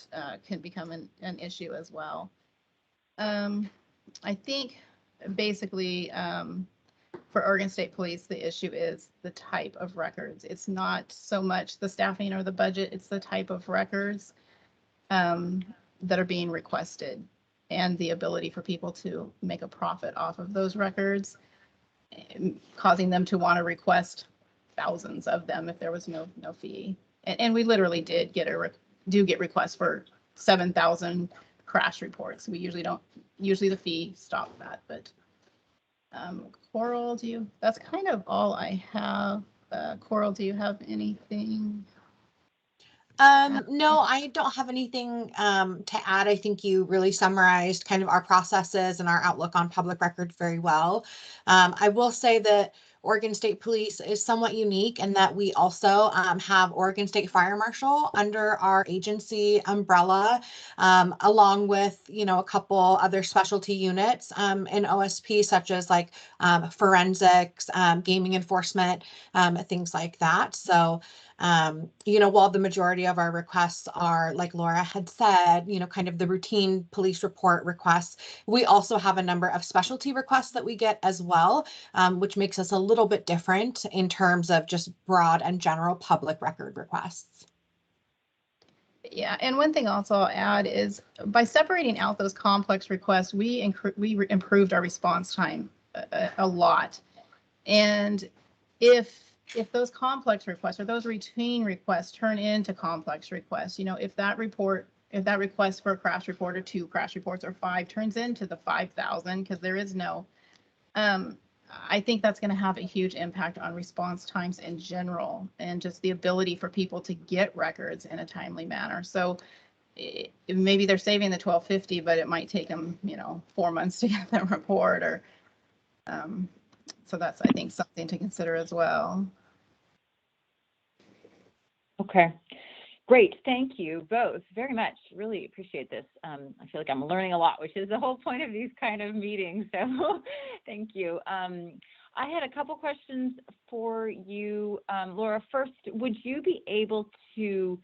can become an issue as well. I think basically for Oregon State Police, the issue is the type of records. It's not so much the staffing or the budget, it's the type of records that are being requested and the ability for people to make a profit off of those records, causing them to want to request thousands of them if there was no fee. And we literally did get get requests for 7,000 crash reports. We usually the fee stopped that, but Coral, that's kind of all I have. Coral, do you have anything? No, I don't have anything to add. I think you really summarized kind of our processes and our outlook on public record very well. I will say that Oregon State Police is somewhat unique in that we also have Oregon State Fire Marshal under our agency umbrella, along with, a couple other specialty units in OSP, such as like forensics, gaming enforcement, things like that. So, while the majority of our requests are, like Laura had said, kind of the routine police report requests, we also have a number of specialty requests that we get as well, which makes us a little bit different in terms of just broad and general public record requests. Yeah, and one thing also I'll add is by separating out those complex requests, we improved our response time a lot. And if those complex requests or those routine requests turn into complex requests, if that request for a crash report or 2 crash reports or 5 turns into the 5,000, because there is no I think that's going to have a huge impact on response times in general and just the ability for people to get records in a timely manner. So maybe they're saving the $12.50, but it might take them, 4 months to get that report, or so that's, I think, something to consider as well. Okay, great. Thank you both very much. Really appreciate this. I feel like I'm learning a lot, which is the whole point of these kind of meetings. So thank you. I had a couple questions for you, Laura. First, would you be able to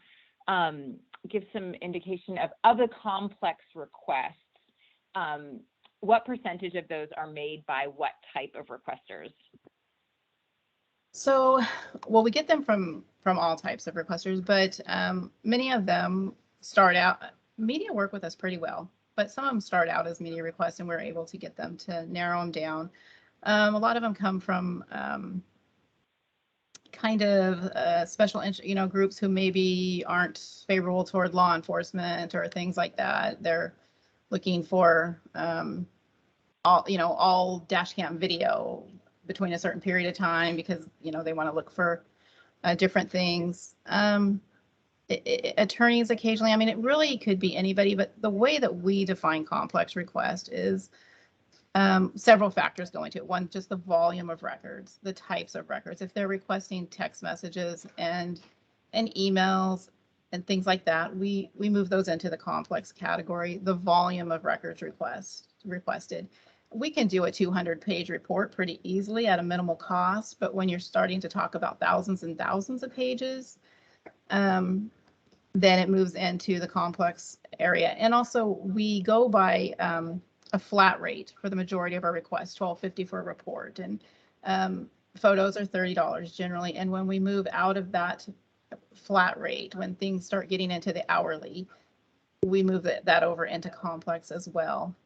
give some indication of the complex requests? What percentage of those are made by what type of requesters? So, well, we get them from all types of requesters, but many of them start out, media work with us pretty well, but some of them start out as media requests, and we're able to get them to narrow them down. A lot of them come from kind of special, groups who maybe aren't favorable toward law enforcement or things like that. They're looking for all dash cam video between a certain period of time because, they want to look for different things. Attorneys occasionally, it really could be anybody, but the way that we define complex request is several factors go into it. One, just the volume of records, the types of records. If they're requesting text messages and emails and things like that, we move those into the complex category. The volume of records requested. We can do a 200-page report pretty easily at a minimal cost, but when you're starting to talk about thousands and thousands of pages, then it moves into the complex area. And also, we go by a flat rate for the majority of our requests, $12.50 for a report, and photos are $30 generally. And when we move out of that flat rate, when things start getting into the hourly, we move that over into complex as well.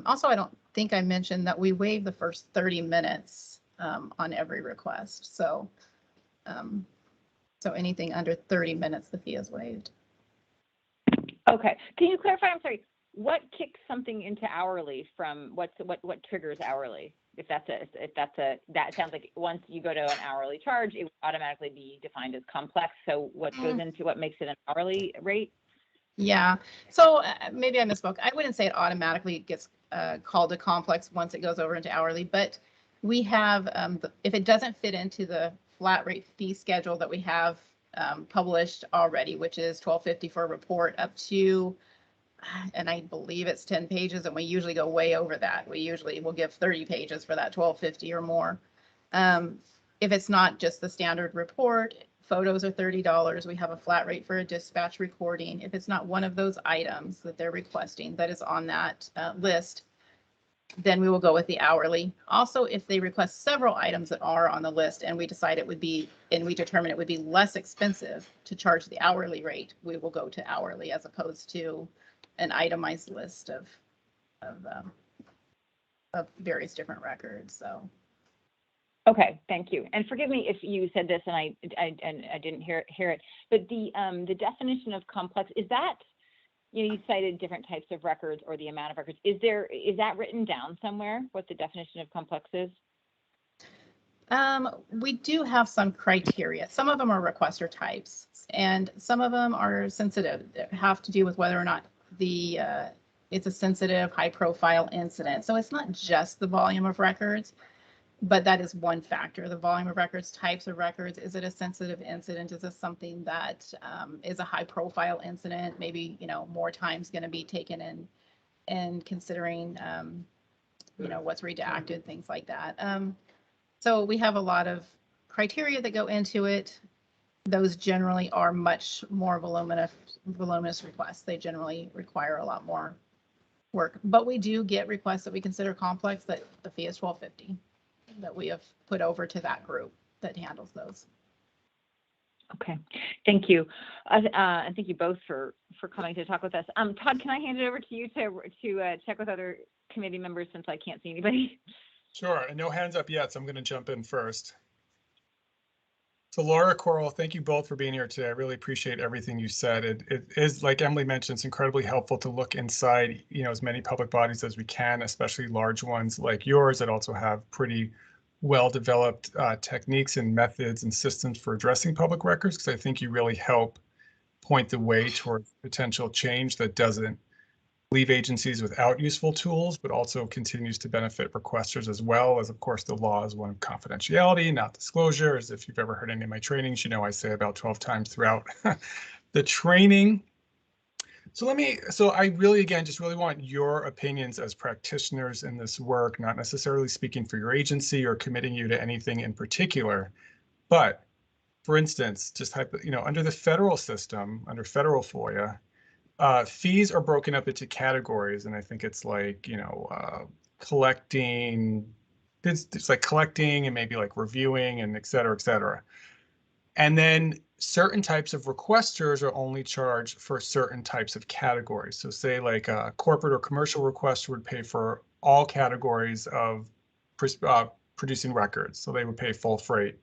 Also, I don't think I mentioned that we waive the first 30 minutes on every request. So, so anything under 30 minutes, the fee is waived. Okay, can you clarify? I'm sorry. What kicks something into hourly from what triggers hourly? That sounds like once you go to an hourly charge, it would automatically be defined as complex. So what goes into what makes it an hourly rate? Yeah, so maybe I misspoke. I wouldn't say it automatically gets called a complex once it goes over into hourly, but we have, if it doesn't fit into the flat rate fee schedule that we have published already, which is $12.50 for a report up to, and I believe it's 10 pages, and we usually go way over that. We usually will give 30 pages for that $12.50 or more. If it's not just the standard report, photos are $30. We have a flat rate for a dispatch recording. If it's not one of those items that they're requesting that is on that list, then we will go with the hourly. Also, if they request several items that are on the list and we decide it would be, and we determine it would be less expensive to charge the hourly rate, we will go to hourly as opposed to an itemized list of various different records. So. Okay, thank you. And forgive me if you said this and I didn't hear it. But the definition of complex, is that, you cited different types of records or the amount of records. Is that written down somewhere, what the definition of complex is? We do have some criteria. Some of them are requester types, and some of them are sensitive. They have to do with whether or not it's a sensitive, high-profile incident. So it's not just the volume of records, but that is one factor. The volume of records, types of records. Is it a sensitive incident? Is this something that is a high-profile incident? Maybe more time's going to be taken in and considering what's redacted, things like that. So we have a lot of criteria that go into it. Those generally are much more voluminous requests. They generally require a lot more work, but we do get requests that we consider complex that the fee is $12.50 that we have put over to that group that handles those. Okay, thank you. And thank you both for coming to talk with us. Todd, can I hand it over to you to check with other committee members since I can't see anybody? Sure, and no hands up yet, so I'm going to jump in first. So Laura, Coral, thank you both for being here today. I really appreciate everything you said. It is, like Emily mentioned, it's incredibly helpful to look inside, as many public bodies as we can, especially large ones like yours that also have pretty well-developed techniques and methods and systems for addressing public records, because I think you really help point the way towards potential change that doesn't leave agencies without useful tools, but also continues to benefit requesters as well, as of course the law is one of confidentiality, not disclosure. As if you've ever heard any of my trainings, I say about 12 times throughout the training. So I really, again, just really want your opinions as practitioners in this work, not necessarily speaking for your agency or committing you to anything in particular, but for instance, just under the federal system, under federal FOIA, fees are broken up into categories, and I think it's like, collecting, it's like collecting and maybe like reviewing and et cetera, et cetera. And then certain types of requesters are only charged for certain types of categories. So say like a corporate or commercial requester would pay for all categories of producing records. So they would pay full freight.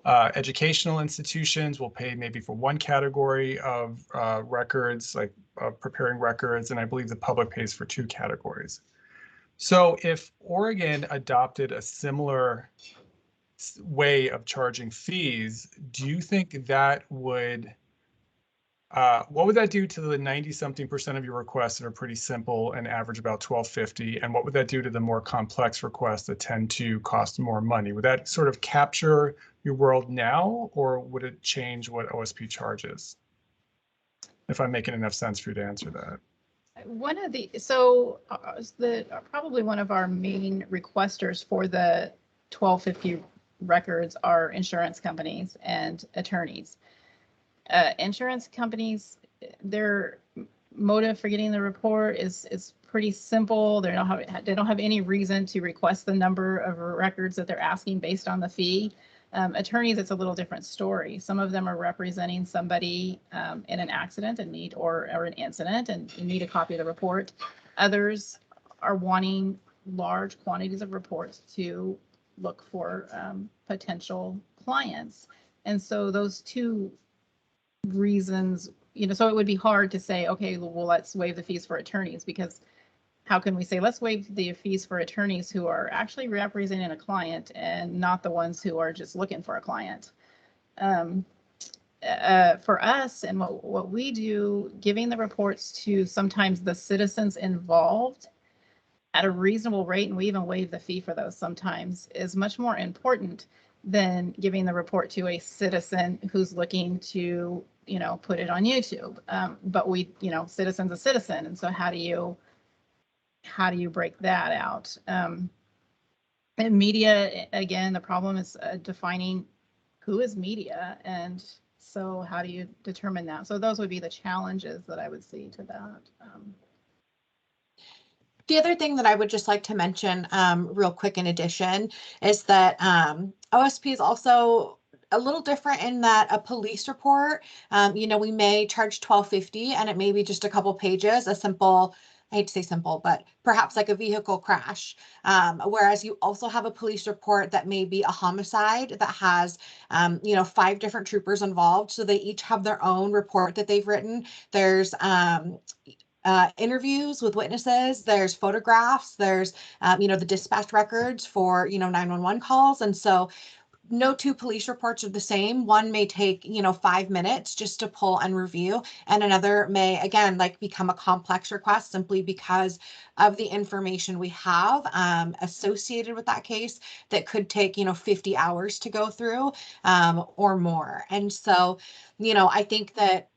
Educational institutions will pay maybe for one category of records, like preparing records, and I believe the public pays for two categories. So if Oregon adopted a similar way of charging fees, do you think that would, what would that do to the 90-something% of your requests that are pretty simple and average about $12.50? And what would that do to the more complex requests that tend to cost more money? Would that sort of capture your world now, or would it change what OSP charges? If I'm making enough sense for you to answer that. Probably one of our main requesters for the 1250 records are insurance companies and attorneys. Insurance companies, their motive for getting the report is pretty simple. They don't have any reason to request the number of records that they're asking based on the fee. Attorneys, it's a little different story. Some of them are representing somebody in an accident and or an incident and need a copy of the report. Others are wanting large quantities of reports to look for potential clients. And so those two reasons, so it would be hard to say, okay, well, let's waive the fees for attorneys, because how can we say, let's waive the fees for attorneys who are actually representing a client and not the ones who are just looking for a client? For us and what we do, giving the reports to sometimes the citizens involved at a reasonable rate, and we even waive the fee for those sometimes, is much more important than giving the report to a citizen who's looking to, put it on YouTube. But citizen's a citizen. And so how do you break that out? And media, again, the problem is defining who is media. And so how do you determine that? So those would be the challenges that I would see to that. The other thing that I would just like to mention real quick in addition is that OSP is also a little different in that a police report, we may charge $12.50 and it may be just a couple pages, a simple, I hate to say simple, but perhaps like a vehicle crash. Whereas you also have a police report that may be a homicide that has, 5 different troopers involved. So they each have their own report that they've written. There's interviews with witnesses, there's photographs, there's, the dispatch records for, 911 calls. And so no two police reports are the same. One may take, 5 minutes just to pull and review, and another may, again, become a complex request simply because of the information we have associated with that case that could take, 50 hours to go through or more. And so, I think that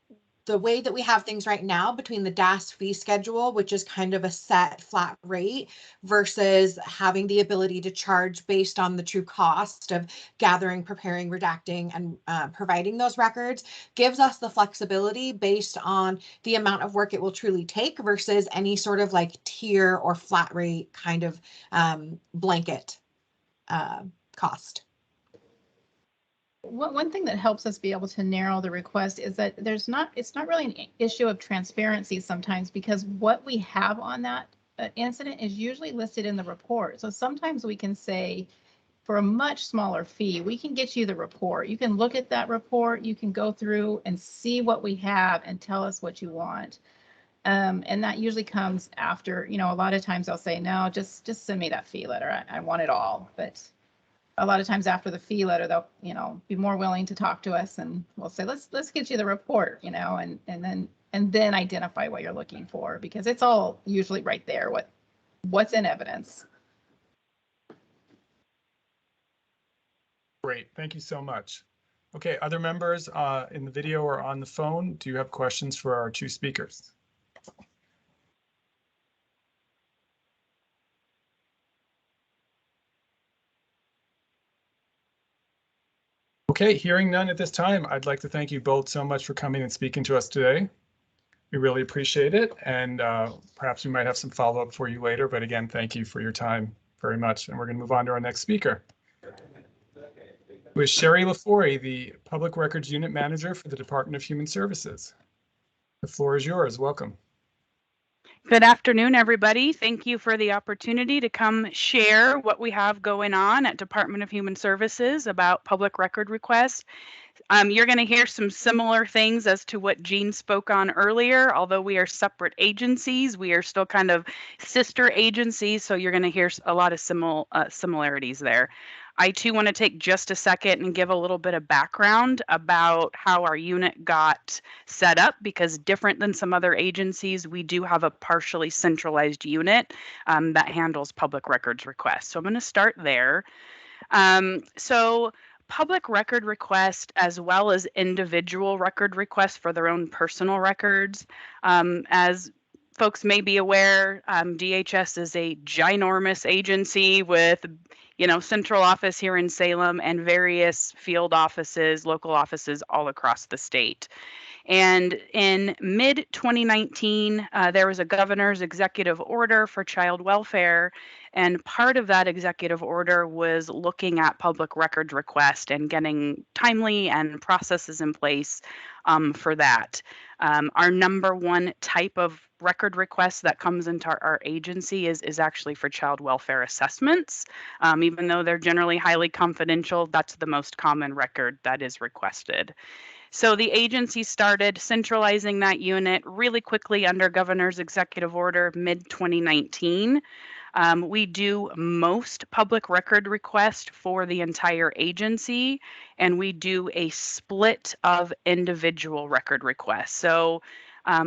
the way that we have things right now between the DAS fee schedule, which is kind of a set flat rate, versus having the ability to charge based on the true cost of gathering, preparing, redacting, and providing those records, gives us the flexibility based on the amount of work it will truly take versus any sort of tier or flat rate kind of blanket cost. One thing that helps us be able to narrow the request is that it's not really an issue of transparency sometimes, because what we have on that incident is usually listed in the report. So sometimes we can say, for a much smaller fee, we can get you the report. You can look at that report, you can go through and see what we have and tell us what you want. And that usually comes after, you know, a lot of times I'll say, no, just send me that fee letter. I want it all. But a lot of times after the fee letter, they'll, you know, be more willing to talk to us, and we'll say, let's get you the report, you know, and then identify what you're looking for, because it's all usually right there, what's in evidence. Great, thank you so much. Okay, other members in the video or on the phone, do you have questions for our two speakers? Okay, hearing none at this time, I'd like to thank you both so much for coming and speaking to us today. We really appreciate it, and perhaps we might have some follow-up for you later, but again, thank you for your time very much. And we're going to move on to our next speaker, who is Sherry Lafouri, the Public Records Unit Manager for the Department of Human Services. The floor is yours. Welcome. Good afternoon, everybody. Thank you for the opportunity to come share what we have going on at Department of Human Services about public record requests. You're going to hear some similar things as to what Jean spoke on earlier. Although we are separate agencies, we are still kind of sister agencies, so you're going to hear a lot of similarities there. I too want to take just a second and give a little bit of background about how our unit got set up, because different than some other agencies, we do have a partially centralized unit that handles public records requests. So I'm going to start there. So public record requests, as well as individual record requests for their own personal records, as folks may be aware, DHS is a ginormous agency with, you know, central office here in Salem and various field offices, local offices all across the state. And in mid-2019, there was a governor's executive order for child welfare, and part of that executive order was looking at public records request and getting timely and processes in place for that. Our number one type of record request that comes into our agency is actually for child welfare assessments. Even though they're generally highly confidential, that's the most common record that is requested. So the agency started centralizing that unit really quickly under governor's executive order mid-2019. We do most public record requests for the entire agency, and we do a split of individual record requests. So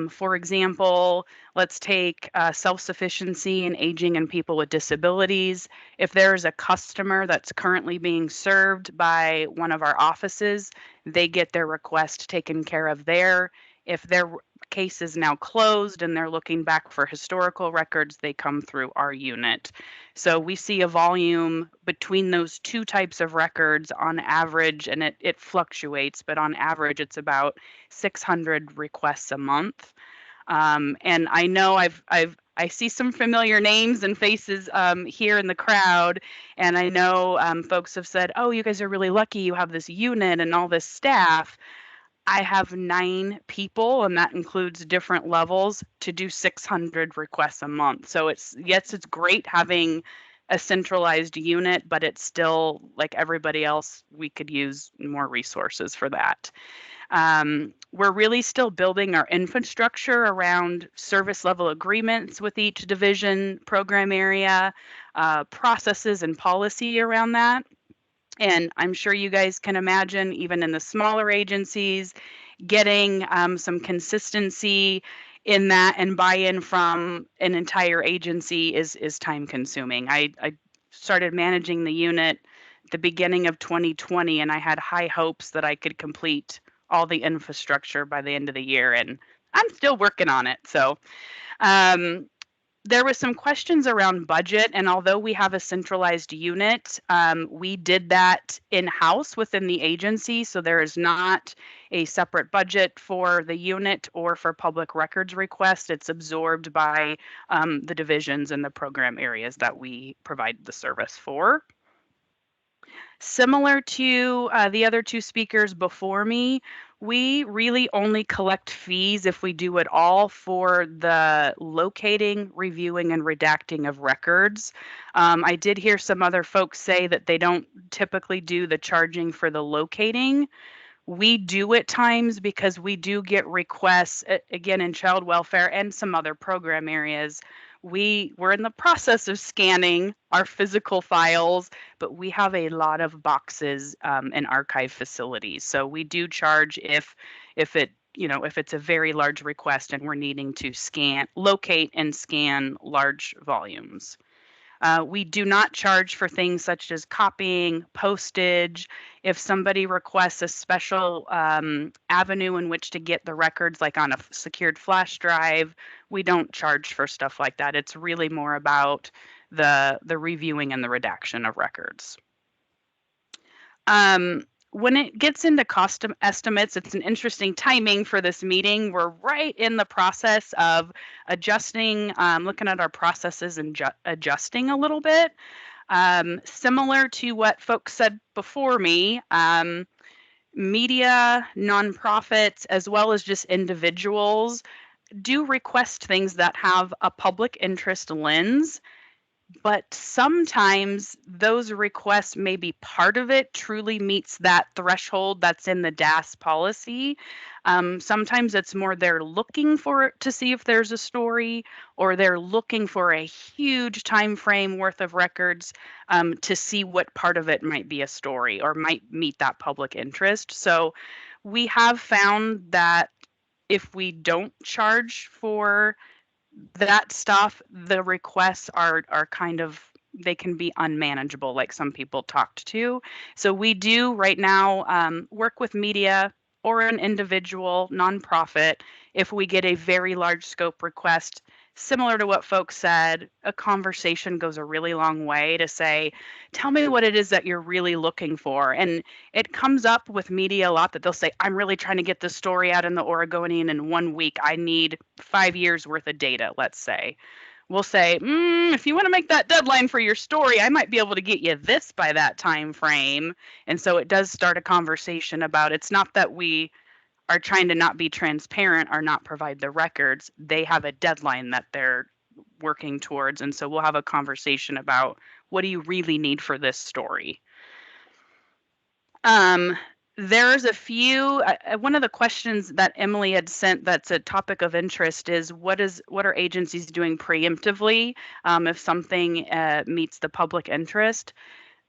for example, let's take self-sufficiency and aging and people with disabilities. If there's a customer that's currently being served by one of our offices, they get their request taken care of there. If their case is now closed and they're looking back for historical records, they come through our unit. So we see a volume between those two types of records on average, and it fluctuates, but on average it's about 600 requests a month. And I know I see some familiar names and faces here in the crowd, and I know folks have said, oh, you guys are really lucky you have this unit and all this staff. I have 9 people, and that includes different levels, to do 600 requests a month. So it's great having a centralized unit, but it's still, like everybody else, we could use more resources for that. We're really still building our infrastructure around service level agreements with each division, program area, processes and policy around that. And I'm sure you guys can imagine, even in the smaller agencies, getting some consistency in that and buy-in from an entire agency is time consuming. I started managing the unit at the beginning of 2020, and I had high hopes that I could complete all the infrastructure by the end of the year, and I'm still working on it. So there was some questions around budget, and although we have a centralized unit, we did that in-house within the agency, so there is not a separate budget for the unit or for public records requests. It's absorbed by the divisions and the program areas that we provide the service for. Similar to the other two speakers before me, We really only collect fees if we do it all for the locating, reviewing, and redacting of records. I did hear some other folks say that they don't typically do the charging for the locating. We do at times because we do get requests, again, in child welfare and some other program areas. We're in the process of scanning our physical files, but we have a lot of boxes and archive facilities. So we do charge if it's a very large request and we're needing to locate and scan large volumes. We do not charge for things such as copying, postage. If somebody requests a special avenue in which to get the records, like on a secured flash drive, we don't charge for stuff like that. It's really more about the reviewing and the redaction of records. When it gets into cost estimates, it's an interesting timing for this meeting. We're right in the process of adjusting, looking at our processes and adjusting a little bit. Similar to what folks said before me, media, nonprofits, as well as just individuals do request things that have a public interest lens. But sometimes those requests, maybe part of it truly meets that threshold that's in the DAS policy. Sometimes it's more they're looking for to see if there's a story, or they're looking for a huge time frame worth of records to see what part of it might be a story or might meet that public interest. So we have found that if we don't charge for that stuff, the requests are kind of, they can be unmanageable, like some people talked to. So we do right now work with media or an individual nonprofit. If we get a very large scope request, similar to what folks said, a conversation goes a really long way to say, tell me what it is that you're really looking for. And it comes up with media a lot that they'll say, I'm really trying to get this story out in the Oregonian in 1 week. I need 5 years worth of data, let's say. We'll say, if you want to make that deadline for your story, I might be able to get you this by that time frame. And so it does start a conversation about, it's not that we are trying to not be transparent or not provide the records. They have a deadline that they're working towards. And so we'll have a conversation about, what do you really need for this story? There's a few, one of the questions that Emily had sent that's a topic of interest is, what are agencies doing preemptively if something meets the public interest?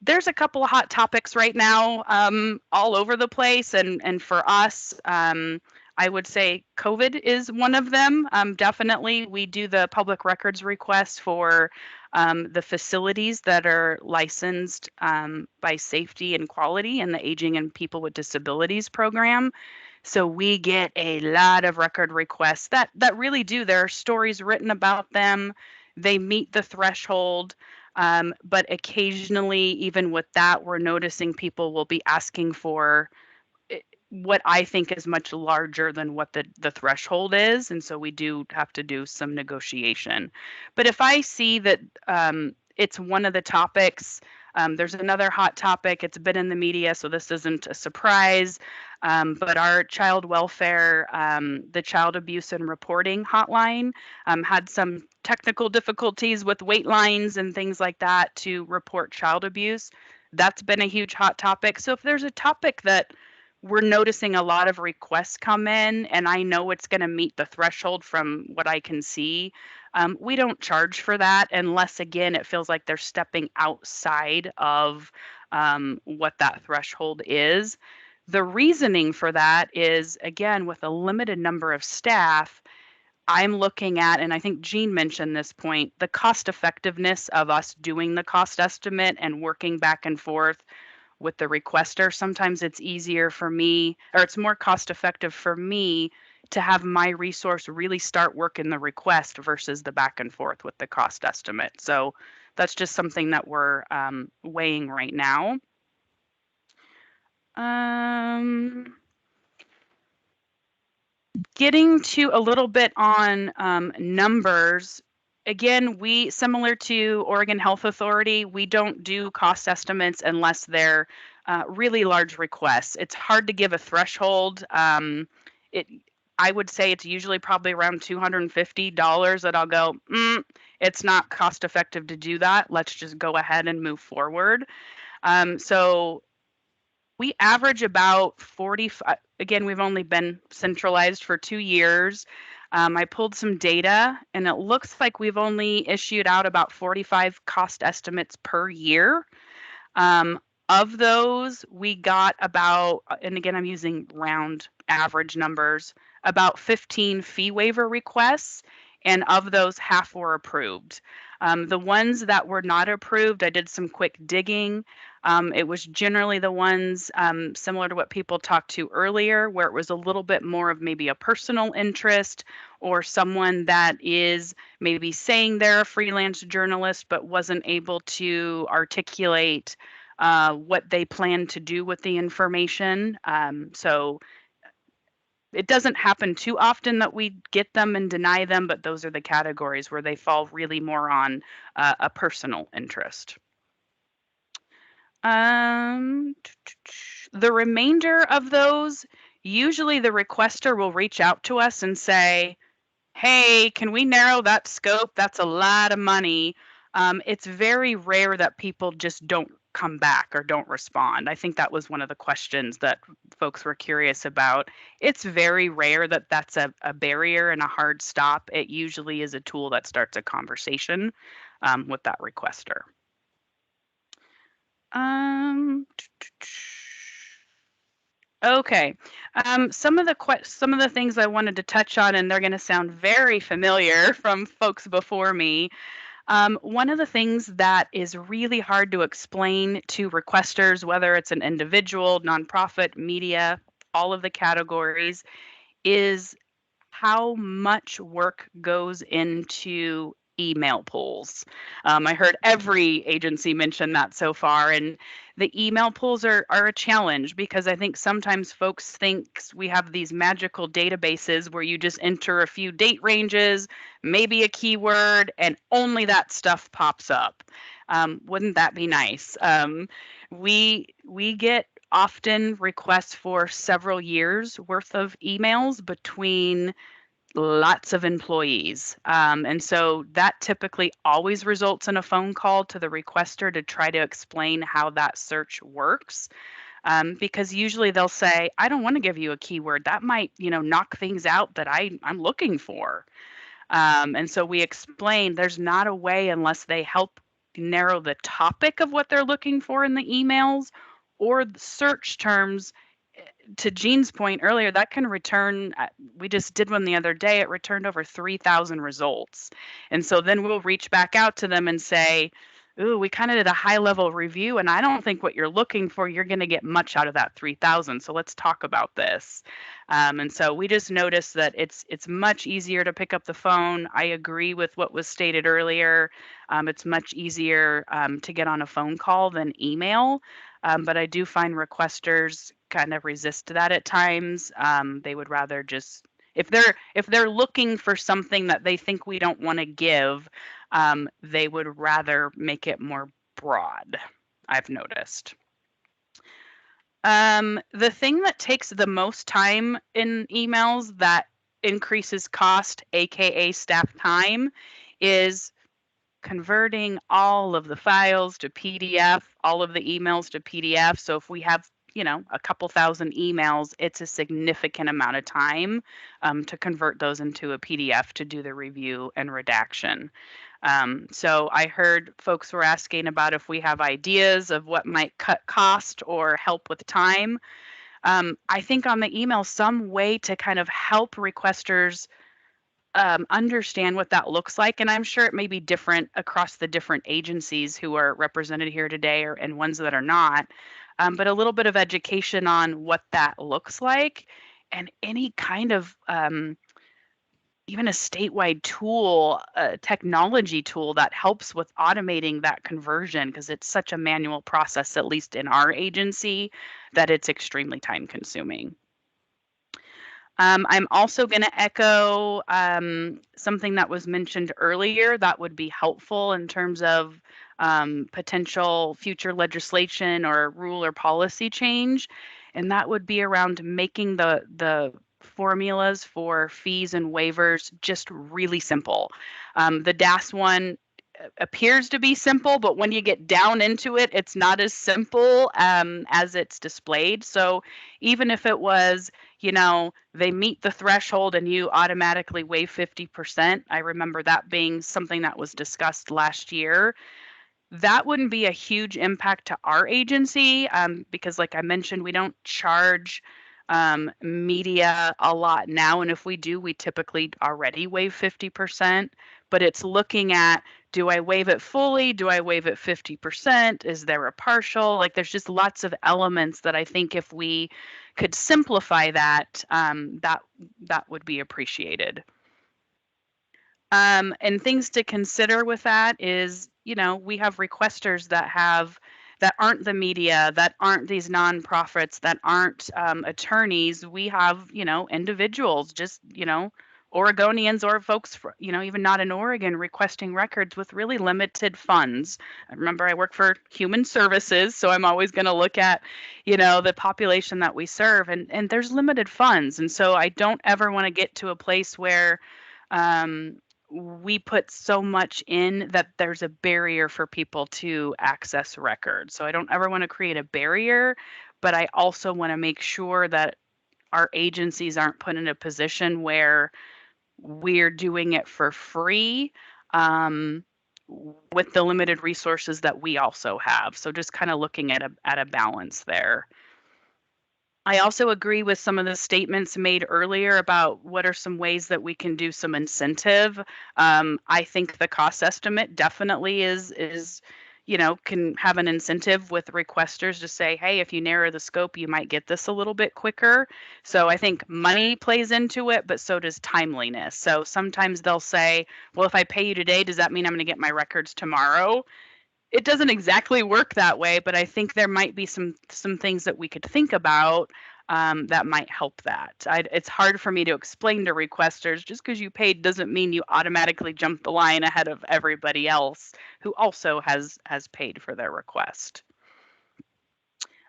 There's a couple of hot topics right now all over the place. And for us, I would say COVID is one of them. Definitely, we do the public records request for the facilities that are licensed by Safety and Quality and the Aging and People with Disabilities program. So we get a lot of record requests that really do. There are stories written about them. They meet the threshold. But occasionally, even with that, we're noticing people will be asking for what I think is much larger than what the threshold is. And so we do have to do some negotiation. But if I see that it's one of the topics, there's another hot topic. It's been in the media, so this isn't a surprise. But our child welfare, the child abuse and reporting hotline had some technical difficulties with wait lines and things like that to report child abuse. That's been a huge hot topic. So if there's a topic that we're noticing a lot of requests come in, and I know it's going to meet the threshold from what I can see, we don't charge for that unless, again, it feels like they're stepping outside of what that threshold is. The reasoning for that is, again, with a limited number of staff, I'm looking at, and I think Jean mentioned this point, the cost effectiveness of us doing the cost estimate and working back and forth with the requester. Sometimes it's easier for me, or it's more cost effective for me to have my resource really start working the request versus the back and forth with the cost estimate. So that's just something that we're weighing right now. Getting to a little bit on numbers. Again, similar to Oregon Health Authority, we don't do cost estimates unless they're really large requests. It's hard to give a threshold. I would say it's usually probably around $250 that I'll go, it's not cost effective to do that. Let's just go ahead and move forward. So we average about 45. Again, we've only been centralized for 2 years. I pulled some data and it looks like we've only issued out about 45 cost estimates per year. Of those, we got about, and again, I'm using round average numbers, about 15 fee waiver requests, and of those, half were approved. The ones that were not approved, I did some quick digging. It was generally the ones similar to what people talked to earlier, where it was a little bit more of maybe a personal interest or someone that is maybe saying they're a freelance journalist but wasn't able to articulate what they plan to do with the information. So it doesn't happen too often that we get them and deny them, but those are the categories where they fall really more on a personal interest. The remainder of those, usually the requester will reach out to us and say, hey, can we narrow that scope? That's a lot of money. It's very rare that people just don't come back or don't respond. I think that was one of the questions that folks were curious about. It's very rare that that's a barrier and a hard stop. It usually is a tool that starts a conversation with that requester. Okay, some of the things I wanted to touch on, and they're going to sound very familiar from folks before me. One of the things that is really hard to explain to requesters, whether it's an individual, nonprofit, media, all of the categories, is how much work goes into email pools. I heard every agency mention that so far, and the email pools are a challenge because I think sometimes folks think we have these magical databases where you just enter a few date ranges, maybe a keyword, and only that stuff pops up. Wouldn't that be nice? We get often requests for several years worth of emails between lots of employees. And so that typically always results in a phone call to the requester to try to explain how that search works. Because usually they'll say, I don't want to give you a keyword. That might, knock things out that I'm looking for. And so we explain there's not a way unless they help narrow the topic of what they're looking for in the emails or the search terms. To Jean's point earlier, that can return, we just did one the other day, it returned over 3,000 results. And so then we'll reach back out to them and say, ooh, we kind of did a high level review and I don't think what you're looking for, you're going to get much out of that 3,000. So let's talk about this. And so we just noticed that it's much easier to pick up the phone. I agree with what was stated earlier. It's much easier to get on a phone call than email. But I do find requesters kind of resist that at times. They would rather just, if they're looking for something that they think we don't want to give, they would rather make it more broad, I've noticed. The thing that takes the most time in emails that increases cost, aka staff time, is converting all of the files to PDF, all of the emails to PDF. So if we have, a couple thousand emails, it's a significant amount of time to convert those into a PDF to do the review and redaction. So I heard folks were asking about if we have ideas of what might cut cost or help with time. I think on the email, some way to kind of help requesters understand what that looks like. And I'm sure it may be different across the different agencies who are represented here today and ones that are not. But a little bit of education on what that looks like and any kind of even a statewide tool, a technology tool that helps with automating that conversion, because it's such a manual process, at least in our agency, that it's extremely time consuming. I'm also going to echo something that was mentioned earlier that would be helpful in terms of potential future legislation or rule or policy change. And that would be around making the formulas for fees and waivers just really simple. The DAS one appears to be simple, but when you get down into it, it's not as simple as it's displayed. So even if it was, they meet the threshold and you automatically waive 50%, I remember that being something that was discussed last year. That wouldn't be a huge impact to our agency because, like I mentioned, we don't charge media a lot now. And if we do, we typically already waive 50%. But it's looking at, do I waive it fully? Do I waive it 50%? Is there a partial? Like, there's just lots of elements that I think if we could simplify that, that would be appreciated. And things to consider with that is, we have requesters that aren't the media, that aren't these nonprofits, that aren't attorneys. We have, individuals, just, Oregonians or folks, even not in Oregon, requesting records with really limited funds. I remember I work for Human Services, so I'm always going to look at, the population that we serve, and there's limited funds. And so I don't ever want to get to a place where we put so much in that there's a barrier for people to access records. So I don't ever want to create a barrier, but I also want to make sure that our agencies aren't put in a position where we're doing it for free with the limited resources that we also have. So just kind of looking at a balance there. I also agree with some of the statements made earlier about what are some ways that we can do some incentive. I think the cost estimate definitely is can have an incentive with requesters to say, hey, if you narrow the scope, you might get this a little bit quicker. So I think money plays into it, but so does timeliness. So sometimes they'll say, well, if I pay you today, does that mean I'm going to get my records tomorrow? It doesn't exactly work that way, but I think there might be some things that we could think about that might help that. It's hard for me to explain to requesters, just because you paid doesn't mean you automatically jump the line ahead of everybody else who also has paid for their request.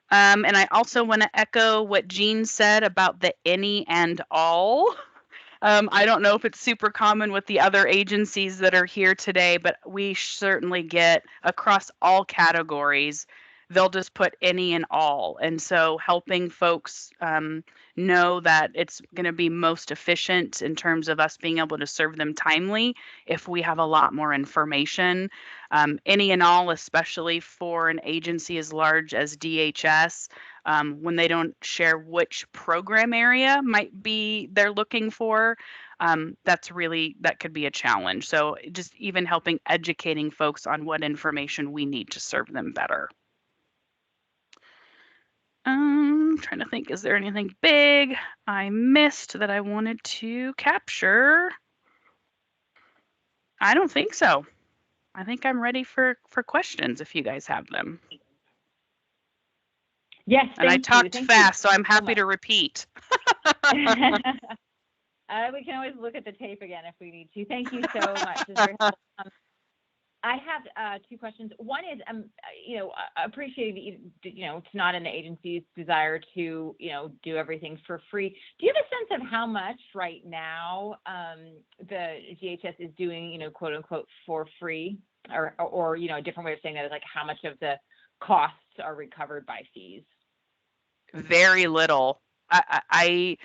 And I also want to echo what Jean said about the any and all. I don't know if it's super common with the other agencies that are here today, but we certainly get across all categories. They'll just put any and all. And so helping folks know that it's going to be most efficient in terms of us being able to serve them timely if we have a lot more information. Any and all, especially for an agency as large as DHS, when they don't share which program area might be they're looking for, that could be a challenge. So just even helping educating folks on what information we need to serve them better. Trying to think, is there anything big I missed that I wanted to capture? I don't think so. I think I'm ready for questions if you guys have them. Yes, and I talked fast, so I'm happy to repeat. We can always look at the tape again if we need to. Thank you so much. It's very helpful. I have two questions. One is, appreciating it's not in the agency's desire to, do everything for free. Do you have a sense of how much right now the DHS is doing, quote unquote, for free, or a different way of saying that is like how much of the costs are recovered by fees? Very little. I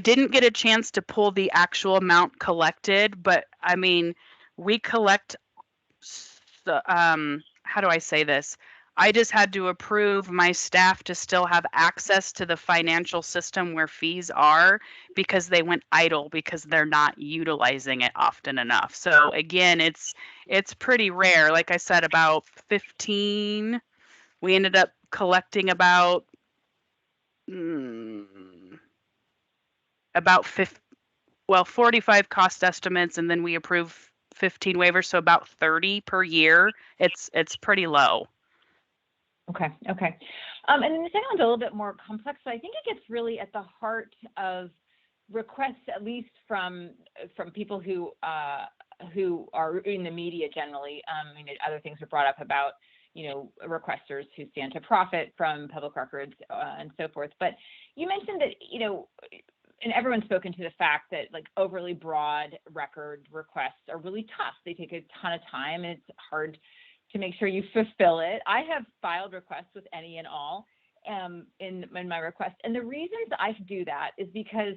didn't get a chance to pull the actual amount collected, but I mean, we collect. How do I say this? I just had to approve my staff to still have access to the financial system where fees are because they went idle because they're not utilizing it often enough. So again, it's pretty rare. Like I said, about 15. We ended up collecting about 45 cost estimates, and then we approve 15 waivers, so about 30 per year. It's pretty low. Okay. And then the second one's a little bit more complex, but I think it gets really at the heart of requests, at least from people who who are in the media generally. Other things were brought up about, requesters who stand to profit from public records and so forth. But you mentioned that, and everyone's spoken to the fact that like overly broad record requests are really tough. They take a ton of time and it's hard to make sure you fulfill it. I have filed requests with any and all in my request. And the reasons I do that is because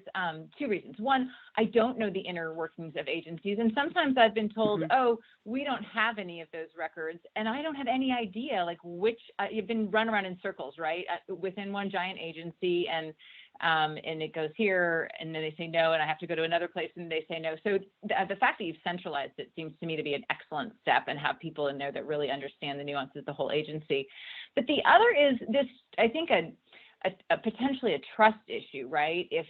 two reasons. One, I don't know the inner workings of agencies. And sometimes I've been told, oh, we don't have any of those records. And I don't have any idea like which, you've been run around in circles, right? Within one giant agency and it goes here and then they say no, and I have to go to another place and they say no. So the fact that you've centralized it seems to me to be an excellent step and have people in there that really understand the nuances of the whole agency. But the other is this, I think, a potentially a trust issue, right? If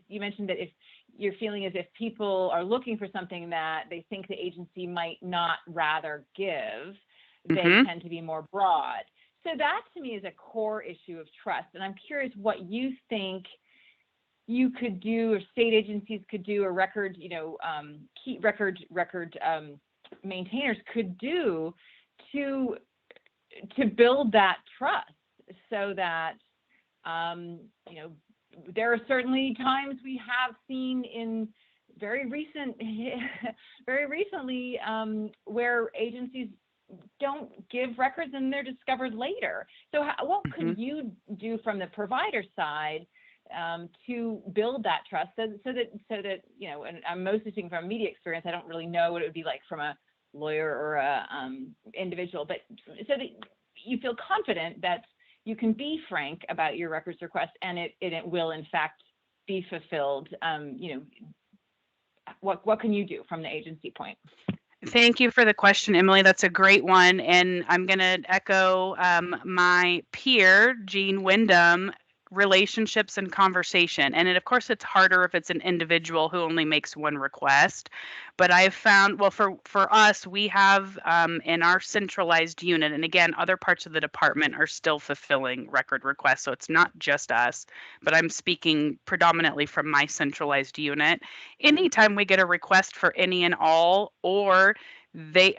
you mentioned that if you're feeling as if people are looking for something that they think the agency might not rather give, they tend to be more broad. So that to me is a core issue of trust. And I'm curious what you think you could do or state agencies could do or record, key record maintainers could do to build that trust so that, there are certainly times we have seen in very recently where agencies don't give records and they're discovered later. So what could you do from the provider side to build that trust so that and I'm mostly speaking from media experience. I don't really know what it would be like from a lawyer or a individual, but so that you feel confident that you can be frank about your records request and it will in fact be fulfilled. What can you do from the agency point? Thank you for the question, Emily. That's a great one. And I'm going to echo my peer, Jean Wyndham, relationships and conversation. And of course, it's harder if it's an individual who only makes one request. But I've found, well, for us, we have in our centralized unit, and again, other parts of the department are still fulfilling record requests. So it's not just us, but I'm speaking predominantly from my centralized unit. Anytime we get a request for any and all, or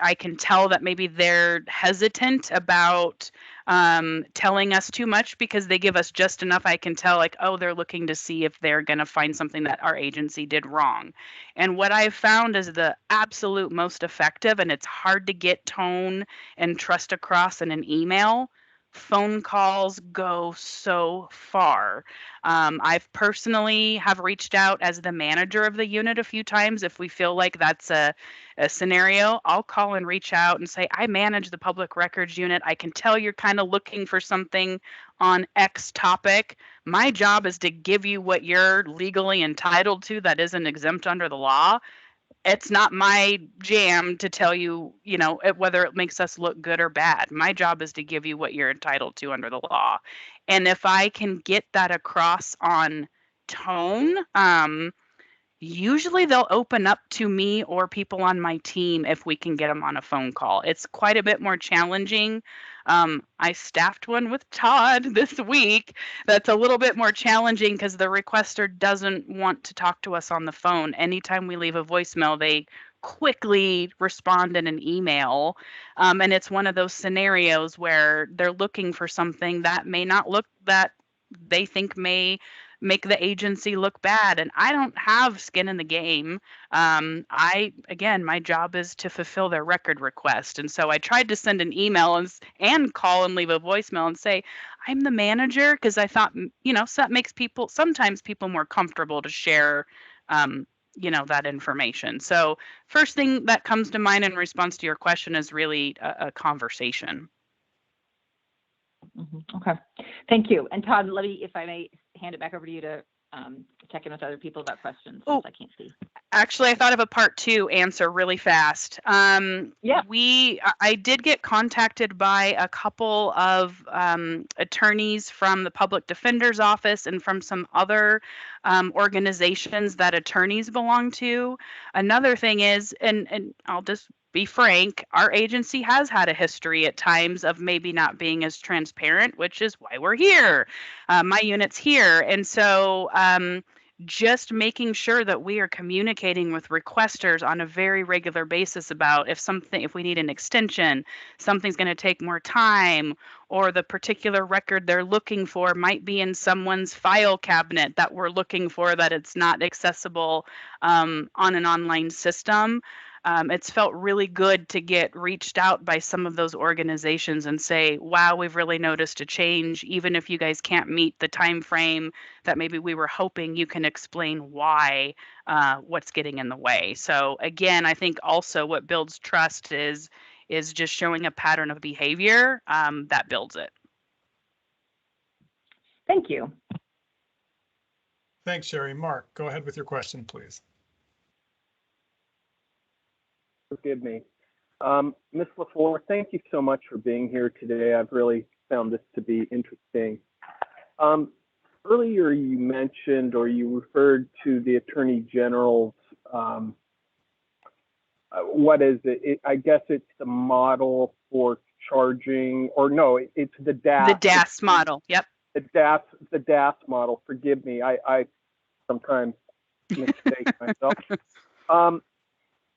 I can tell that maybe they're hesitant about telling us too much because they give us just enough. I can tell like, oh, they're looking to see if they're going to find something that our agency did wrong. And what I've found is the absolute most effective, and it's hard to get tone and trust across in an email. Phone calls go so far. I've personally have reached out as the manager of the unit a few times. If we feel like that's a scenario, I'll call and reach out and say, I manage the public records unit. I can tell you're kind of looking for something on X topic. My job is to give you what you're legally entitled to that isn't exempt under the law. It's not my jam to tell you, whether it makes us look good or bad. My job is to give you what you're entitled to under the law. And if I can get that across on tone, usually they'll open up to me or people on my team if we can get them on a phone call. It's quite a bit more challenging. I staffed one with Todd this week. That's a little bit more challenging because the requester doesn't want to talk to us on the phone. Anytime we leave a voicemail, they quickly respond in an email. And it's one of those scenarios where they're looking for something that may not look that they think may make the agency look bad. And I don't have skin in the game. Again, my job is to fulfill their record request. And so I tried to send an email and call and leave a voicemail and say, I'm the manager, because I thought, so that makes sometimes people more comfortable to share, that information. So first thing that comes to mind in response to your question is really a conversation. Okay, thank you. And Todd, let me, if I may, hand it back over to you to check in with other people about questions. Oh, I can't see. Actually, I thought of a part 2 answer really fast. Yeah. I did get contacted by a couple of attorneys from the Public Defender's Office and from some other organizations that attorneys belong to. Another thing is, and I'll just be frank, our agency has had a history at times of maybe not being as transparent, which is why we're here. My unit's here. And so just making sure that we are communicating with requesters on a very regular basis about if we need an extension, something's going to take more time, or the particular record they're looking for might be in someone's file cabinet that we're looking for, that it's not accessible on an online system. It's felt really good to get reached out by some of those organizations and say, wow, we've really noticed a change. Even if you guys can't meet the time frame that maybe we were hoping, you can explain why, what's getting in the way. So again, I think also what builds trust is just showing a pattern of behavior that builds it. Thank you. Thanks, Sherry. Mark, go ahead with your question, please. Forgive me. Ms. Lafouri, thank you so much for being here today. I've really found this to be interesting. Earlier you mentioned, or you referred to, the Attorney General's, what is it? I guess it's the model for charging, or no, it's the DAS. The DAS model, yep. The DAS model, forgive me. I sometimes mistake myself.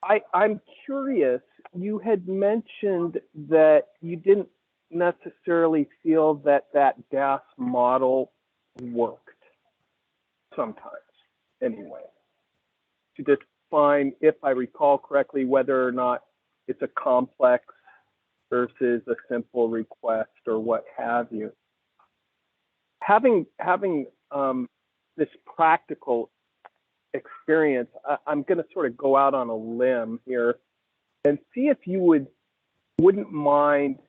I'm curious, you had mentioned that you didn't necessarily feel that DAS model worked sometimes, anyway. To define, if I recall correctly, whether or not it's a complex versus a simple request or what have you. Having this practical experience, I'm going to sort of go out on a limb here and see if you wouldn't mind.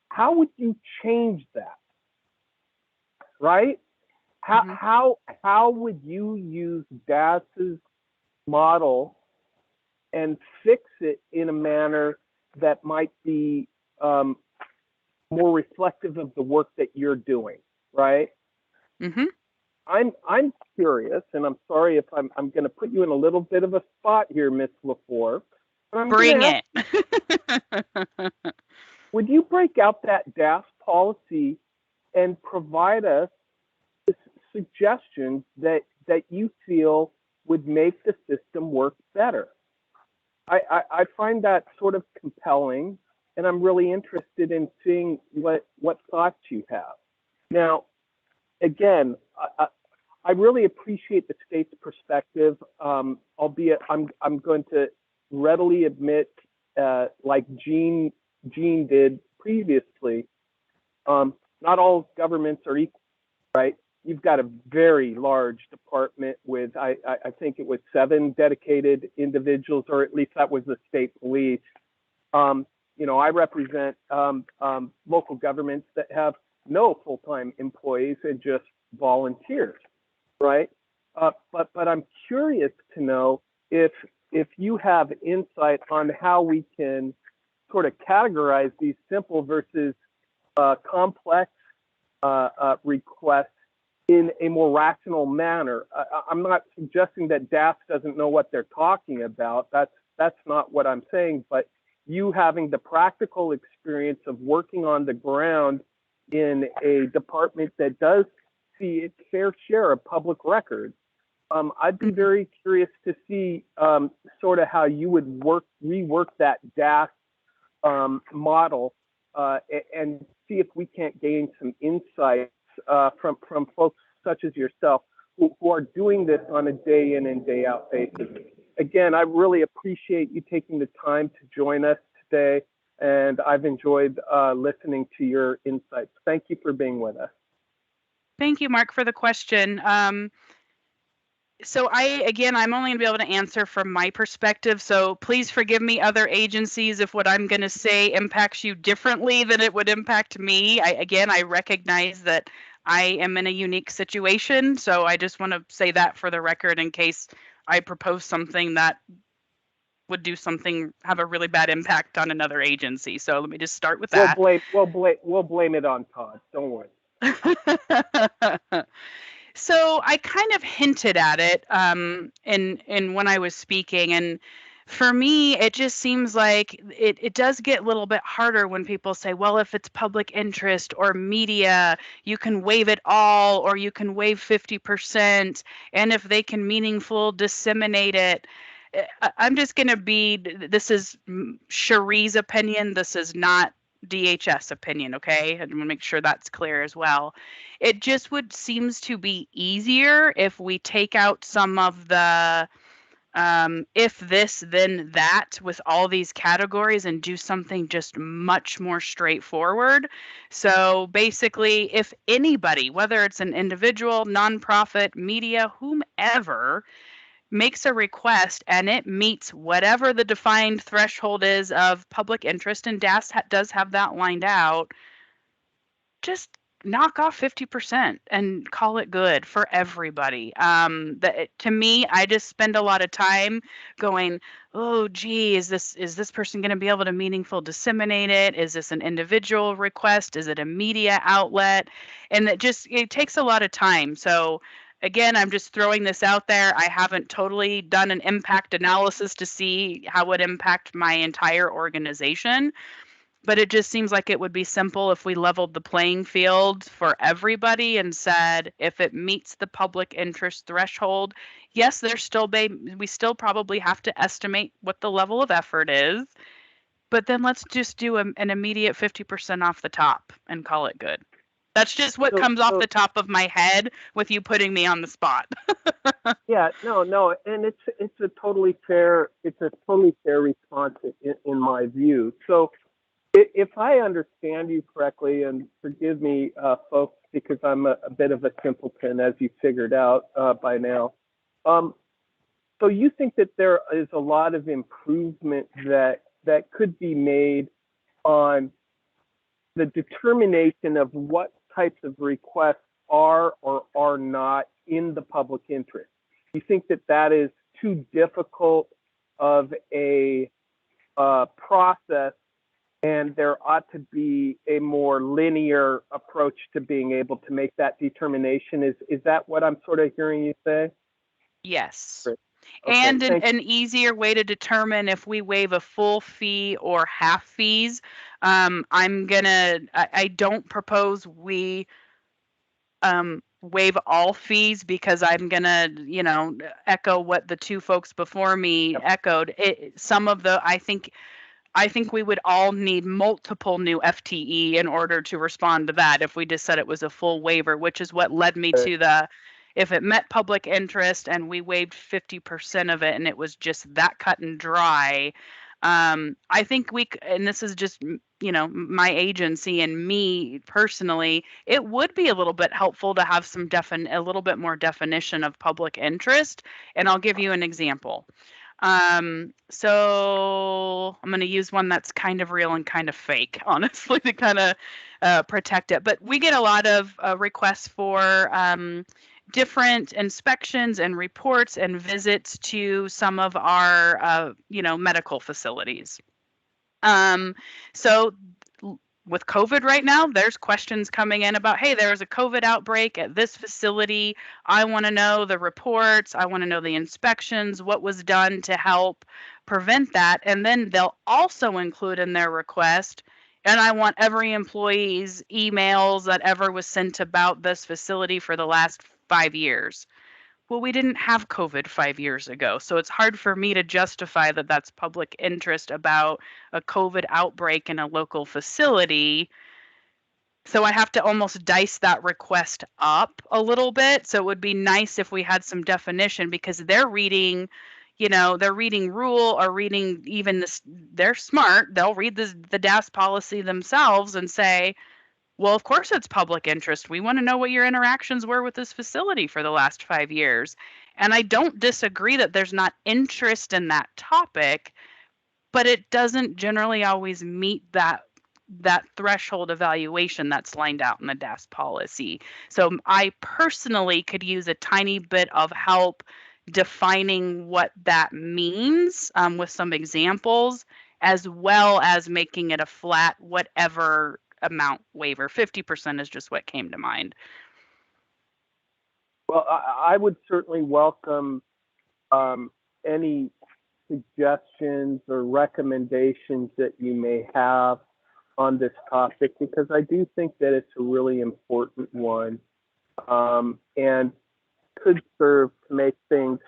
How would you change that? Right? How would you use DAS's model and fix it in a manner that might be more reflective of the work that you're doing? Right? Mm-hmm. I'm curious, and I'm sorry if I'm going to put you in a little bit of a spot here, Ms. Lafouri. Bring it. Would you break out that DAS policy and provide us suggestions that you feel would make the system work better? I find that sort of compelling, and I'm really interested in seeing what thoughts you have. Now, again, I really appreciate the state's perspective, albeit I'm going to readily admit, like Jean did previously, not all governments are equal, right? You've got a very large department with, I think it was 7 dedicated individuals, or at least that was the state police. You know, I represent local governments that have no full-time employees and just volunteers, right? But I'm curious to know if you have insight on how we can sort of categorize these simple versus complex requests in a more rational manner. I'm not suggesting that DAS doesn't know what they're talking about. That's not what I'm saying. But you having the practical experience of working on the ground in a department that does see its fair share of public records, I'd be very curious to see sort of how you would rework that DAS model and see if we can't gain some insights from folks such as yourself who are doing this on a day in and day out basis. Again, I really appreciate you taking the time to join us today, and I've enjoyed listening to your insights. Thank you for being with us. Thank you, Mark, for the question. So I'm only gonna be able to answer from my perspective. So please forgive me, other agencies, if what I'm gonna say impacts you differently than it would impact me. I recognize that I am in a unique situation. So I just want to say that for the record, in case I propose something that would have a really bad impact on another agency. So let me just start with that. We'll blame it on Todd. Don't worry. So I kind of hinted at it in when I was speaking, and for me, it just seems like it does get a little bit harder when people say, well, if it's public interest or media, you can waive it all, or you can waive 50%. And if they can meaningful disseminate it, I'm just going to be, this is Cherie's opinion. This is not DHS opinion. Okay. I want to make sure that's clear as well. It just seems to be easier if we take out some of the, if this, then that with all these categories and do something just much more straightforward. So basically, if anybody, whether it's an individual, nonprofit, media, whomever, makes a request and it meets whatever the defined threshold is of public interest, and DAS does have that lined out, just knock off 50% and call it good for everybody. To me, I just spend a lot of time going, oh, gee, is this person going to be able to meaningful disseminate it? Is this an individual request? Is it a media outlet? And it takes a lot of time. So again, I'm just throwing this out there. I haven't totally done an impact analysis to see how it would impact my entire organization. But it just seems like it would be simple if we leveled the playing field for everybody and said, if it meets the public interest threshold, yes, we still probably have to estimate what the level of effort is, but then let's just do an immediate 50% off the top and call it good. That's just what comes off the top of my head with you putting me on the spot. Yeah, no, and it's a totally fair response in my view. So if I understand you correctly, and forgive me, folks, because I'm a bit of a simpleton, as you figured out by now. So you think that there is a lot of improvement that could be made on the determination of what types of requests are or are not in the public interest? You think that is too difficult of a process, and there ought to be a more linear approach to being able to make that determination? Is that what I'm sort of hearing you say? Yes. Okay, and an easier way to determine if we waive a full fee or half fees. I don't propose we waive all fees, because I'm gonna, echo what the two folks before me echoed. I think we would all need multiple new FTE in order to respond to that if we just said it was a full waiver, which is what led me to if it met public interest and we waived 50% of it and it was just that cut and dry. I think and this is just, my agency and me personally, it would be a little bit helpful to have a little bit more definition of public interest. And I'll give you an example. So I'm going to use one that's kind of real and kind of fake, honestly, to kind of protect it. But we get a lot of requests for different inspections and reports and visits to some of our, medical facilities. So with COVID right now, there's questions coming in about, hey, there's a COVID outbreak at this facility. I want to know the reports. I want to know the inspections, what was done to help prevent that. And then they'll also include in their request, and I want every employee's emails that ever was sent about this facility for the last 5 years. Well, we didn't have COVID 5 years ago, so it's hard for me to justify that that's public interest about a COVID outbreak in a local facility. So I have to almost dice that request up a little bit. So it would be nice if we had some definition, because they're reading rule or reading even this. They're smart. They'll read the DAS policy themselves and say, well, of course it's public interest. We want to know what your interactions were with this facility for the last 5 years. And I don't disagree that there's not interest in that topic, but it doesn't generally always meet that threshold evaluation that's lined out in the DAS policy. So I personally could use a tiny bit of help defining what that means with some examples, as well as making it a flat whatever amount waiver. 50% is just what came to mind. Well, I would certainly welcome any suggestions or recommendations that you may have on this topic, because I do think that it's a really important one, and could serve to make things,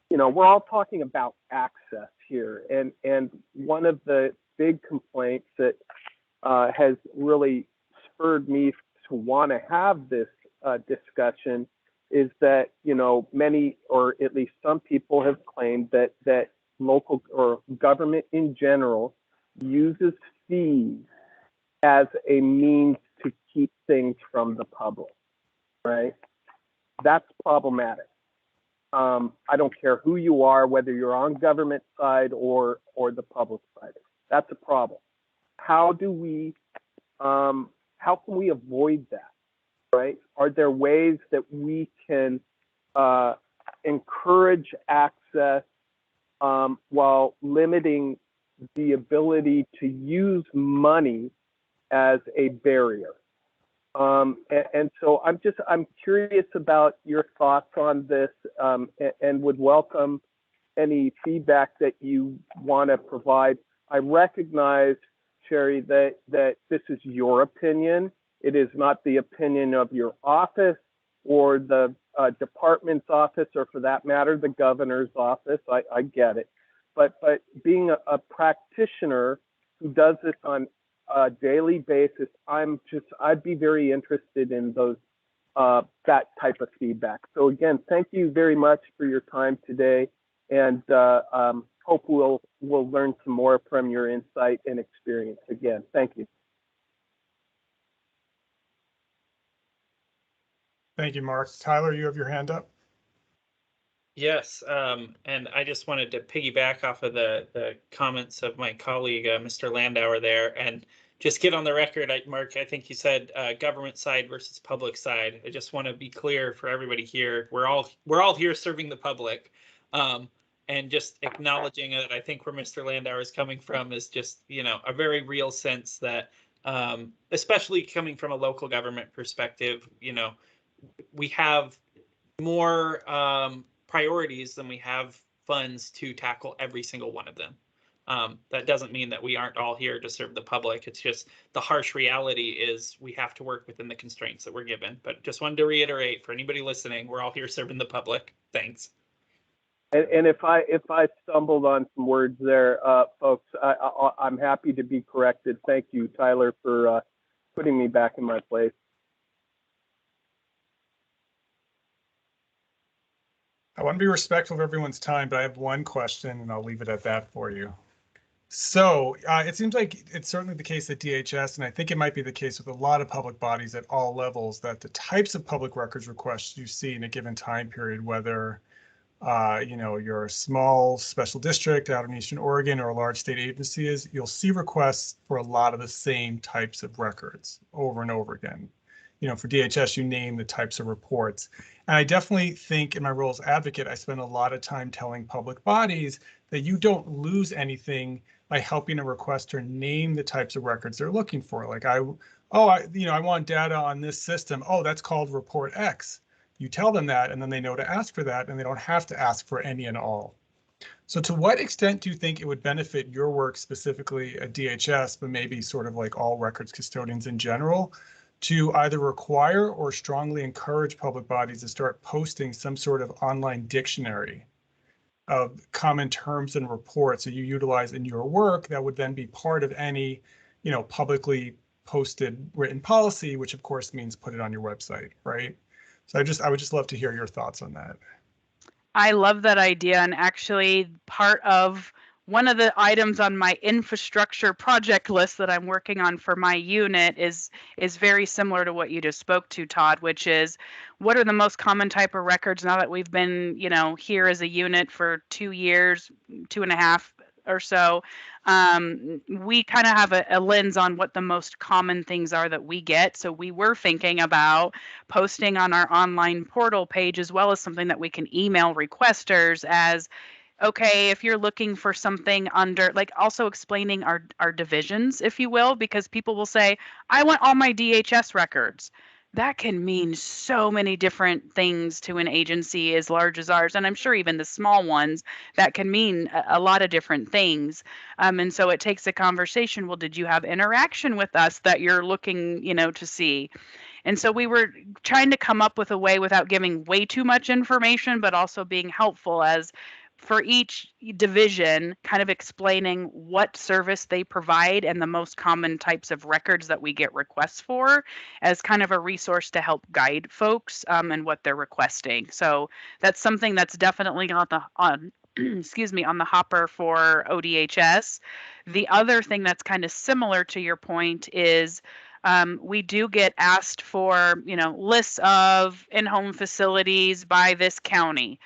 we're all talking about access here. And one of the big complaints that has really spurred me to want to have this discussion is that, many, or at least some people, have claimed that local or government in general uses fees as a means to keep things from the public, right? That's problematic. I don't care who you are, whether you're on government side or the public side. That's a problem. How can we avoid that, right? Are there ways that we can encourage access while limiting the ability to use money as a barrier? And so I'm curious about your thoughts on this, and would welcome any feedback that you want to provide. I recognize, Sherry, that this is your opinion. It is not the opinion of your office or the department's office, or for that matter, the governor's office. I get it. But being a practitioner who does this on a daily basis, I'd be very interested in those that type of feedback. So again, thank you very much for your time today, and hope we'll learn some more from your insight and experience. Again, thank you. Thank you, Mark. Tyler, you have your hand up. Yes, and I just wanted to piggyback off of the comments of my colleague, Mr. Landauer there, and just get on the record, Mark, I think you said government side versus public side. I just want to be clear for everybody here. We're all here serving the public, and just acknowledging that I think where Mr. Landauer is coming from is just, a very real sense that, especially coming from a local government perspective, we have more priorities than we have funds to tackle every single one of them. That doesn't mean that we aren't all here to serve the public. It's just the harsh reality is we have to work within the constraints that we're given. But just wanted to reiterate for anybody listening, we're all here serving the public. Thanks. And if I stumbled on some words there, folks, I'm happy to be corrected. Thank you, Tyler, for putting me back in my place. I want to be respectful of everyone's time, but I have one question and I'll leave it at that for you. So it seems like it's certainly the case at DHS, and I think it might be the case with a lot of public bodies at all levels, that the types of public records requests you see in a given time period, whether you're a small special district out in Eastern Oregon or a large state agency is, you'll see requests for a lot of the same types of records over and over again. For DHS, you name the types of reports. And I definitely think in my role as advocate, I spend a lot of time telling public bodies that you don't lose anything by helping a requester name the types of records they're looking for. Like I want data on this system. Oh, that's called report X. You tell them that, and then they know to ask for that, and they don't have to ask for any and all. So to what extent do you think it would benefit your work specifically at DHS, but maybe sort of like all records custodians in general, to either require or strongly encourage public bodies to start posting some sort of online dictionary of common terms and reports that you utilize in your work that would then be part of any, publicly posted written policy, which of course means put it on your website, right? So I would just love to hear your thoughts on that. I love that idea, and actually part of one of the items on my infrastructure project list that I'm working on for my unit is very similar to what you just spoke to, Todd, which is what are the most common type of records now that we've been, here as a unit for 2 years, 2.5 or so. We kind of have a lens on what the most common things are that we get. So we were thinking about posting on our online portal page, as well as something that we can email requesters as, okay, if you're looking for something under, like also explaining our divisions, if you will, because people will say, I want all my DHS records. that can mean so many different things to an agency as large as ours. And I'm sure even the small ones, that can mean a lot of different things. And so it takes a conversation. Well, did you have interaction with us that you're looking, to see? And so we were trying to come up with a way without giving way too much information, but also being helpful as for each division, kind of explaining what service they provide and the most common types of records that we get requests for as kind of a resource to help guide folks and what they're requesting. So that's something that's definitely on excuse me, on the hopper for ODHS. The other thing that's kind of similar to your point is we do get asked for, lists of in-home facilities by this county.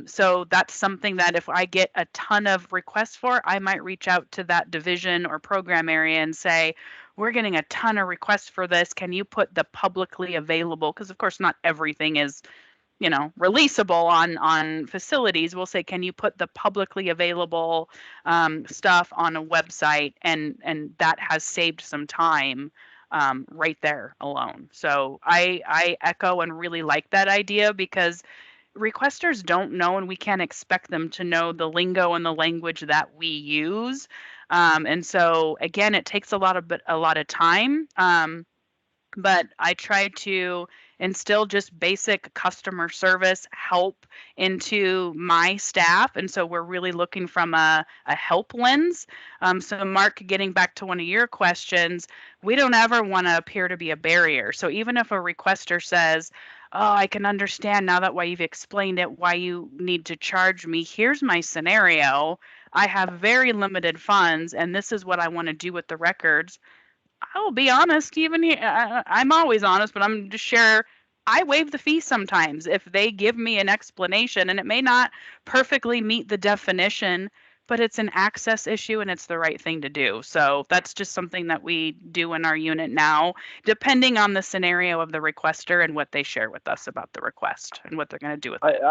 So that's something that if I get a ton of requests for, I might reach out to that division or program area and say, we're getting a ton of requests for this. Can you put the publicly available? Because of course, not everything is releasable on facilities. We'll say, can you put the publicly available stuff on a website? And that has saved some time right there alone. So I echo and really like that idea because requesters don't know, and we can't expect them to know the lingo and the language that we use. And so again, it takes a lot of time. But I try to instill just basic customer service help into my staff. And so we're really looking from a help lens. So Mark, getting back to one of your questions, we don't ever want to appear to be a barrier. So even if a requester says, oh, I can understand now that why you've explained it, why you need to charge me, here's my scenario. I have very limited funds and this is what I want to do with the records. I will be honest, even I'm always honest, but I'm just share. I waive the fee sometimes if they give me an explanation, and it may not perfectly meet the definition, but it's an access issue and it's the right thing to do. So that's just something that we do in our unit now, depending on the scenario of the requester and what they share with us about the request and what they're going to do with it.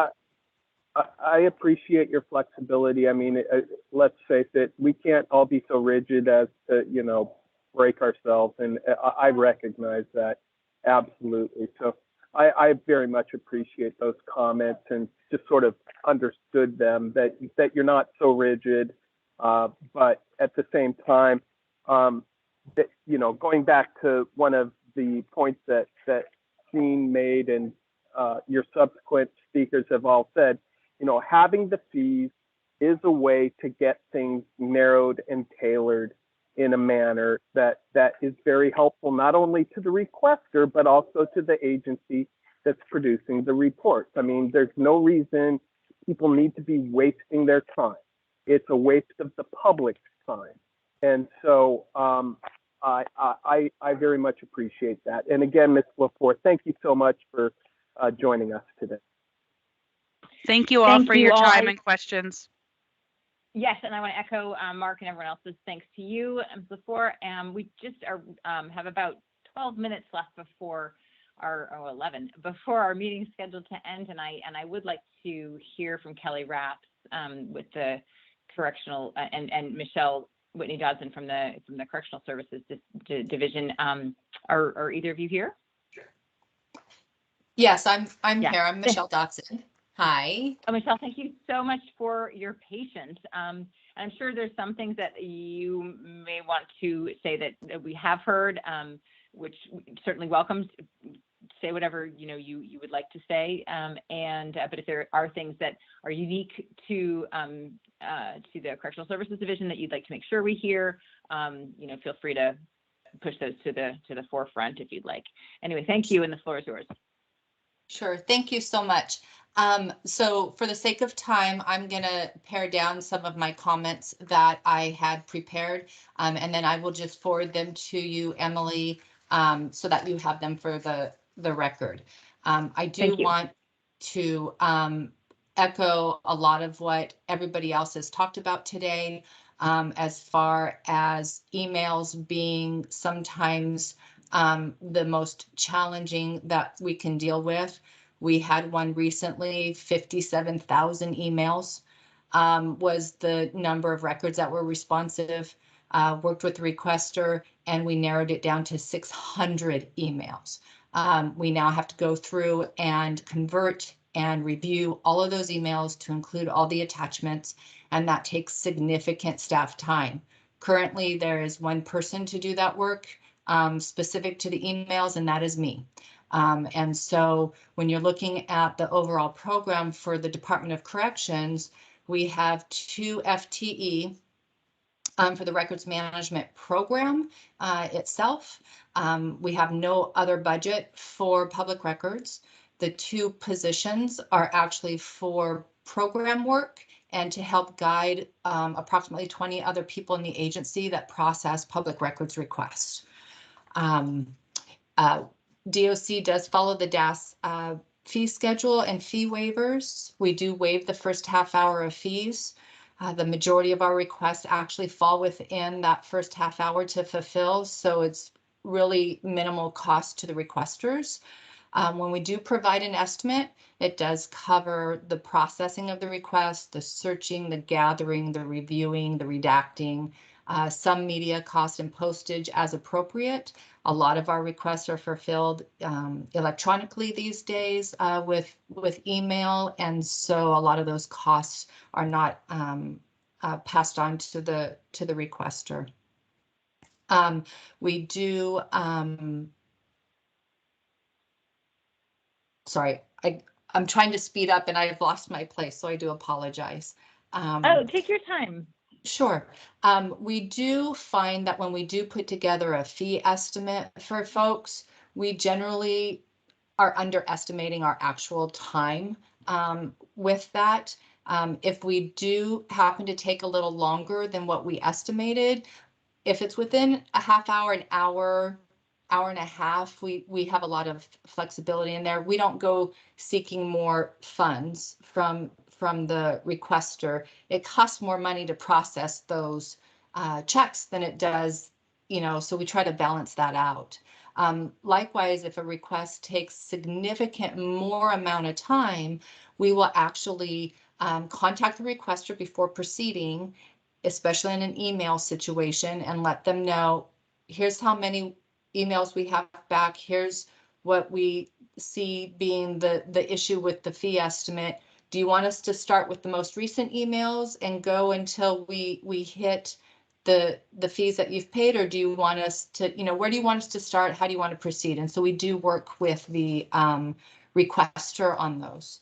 I appreciate your flexibility. I mean, let's face it, we can't all be so rigid as to, break ourselves, and I recognize that absolutely. So I very much appreciate those comments and just sort of understood them that you're not so rigid, but at the same time, that, going back to one of the points that Jean made and your subsequent speakers have all said, having the fees is a way to get things narrowed and tailored in a manner that is very helpful, not only to the requester, but also to the agency that's producing the reports. I mean, there's no reason people need to be wasting their time. It's a waste of the public's time. And so I very much appreciate that. And again, Ms. Lafouri, thank you so much for joining us today. Thank you all for your time and questions. Yes, and I want to echo Mark and everyone else's thanks to you. Before we just have about 12 minutes left before our 11 before our meeting scheduled to end, and I would like to hear from Kelly Rapps with the correctional and Michelle Whitney Dodson from the Correctional Services Division. Are either of you here? Yes, I'm here. I'm Michelle Dodson. Hi. Oh, Michelle, thank you so much for your patience. I'm sure there's some things that you may want to say that we have heard, which certainly welcomed. Say whatever you would like to say, but if there are things that are unique to the Correctional Services Division that you'd like to make sure we hear, feel free to push those to the forefront if you'd like. Anyway, thank you, and the floor is yours. Sure. Thank you so much. So for the sake of time, I'm going to pare down some of my comments that I had prepared, and then I will just forward them to you, Emily, so that you have them for the record. I do want to echo a lot of what everybody else has talked about today, as far as emails being sometimes the most challenging that we can deal with. We had one recently, 57,000 emails was the number of records that were responsive. Worked with the requester, and we narrowed it down to 600 emails. We now have to go through and convert and review all of those emails to include all the attachments, and that takes significant staff time. Currently, there is one person to do that work specific to the emails, and that is me. And so when you're looking at the overall program for the Department of Corrections, we have 2 FTE for the records management program itself. We have no other budget for public records. The 2 positions are actually for program work and to help guide approximately 20 other people in the agency that process public records requests. DOC does follow the DAS fee schedule and fee waivers. We do waive the first half hour of fees. The majority of our requests actually fall within that first half hour to fulfill, so it's really minimal cost to the requesters. When we do provide an estimate, it does cover the processing of the request, the searching, the gathering, the reviewing, the redacting, some media cost and postage as appropriate. A lot of our requests are fulfilled electronically these days with email, and so a lot of those costs are not passed on to the requester. We do. Sorry, I'm trying to speed up and I've lost my place, so I do apologize. Oh, take your time. Sure. We do find that when we do put together a fee estimate for folks, we generally are underestimating our actual time with that. If we do happen to take a little longer than what we estimated, if it's within a half hour, an hour, hour and a half, we have a lot of flexibility in there. We don't go seeking more funds from the requester. It costs more money to process those checks than it does, so we try to balance that out. Likewise, if a request takes significant more amount of time, we will actually contact the requester before proceeding, especially in an email situation, and let them know, here's how many emails we have back, here's what we see being the issue with the fee estimate. Do you want us to start with the most recent emails and go until we hit the fees that you've paid, or do you want us to, where do you want us to start? How do you want to proceed? And so we do work with the requester on those.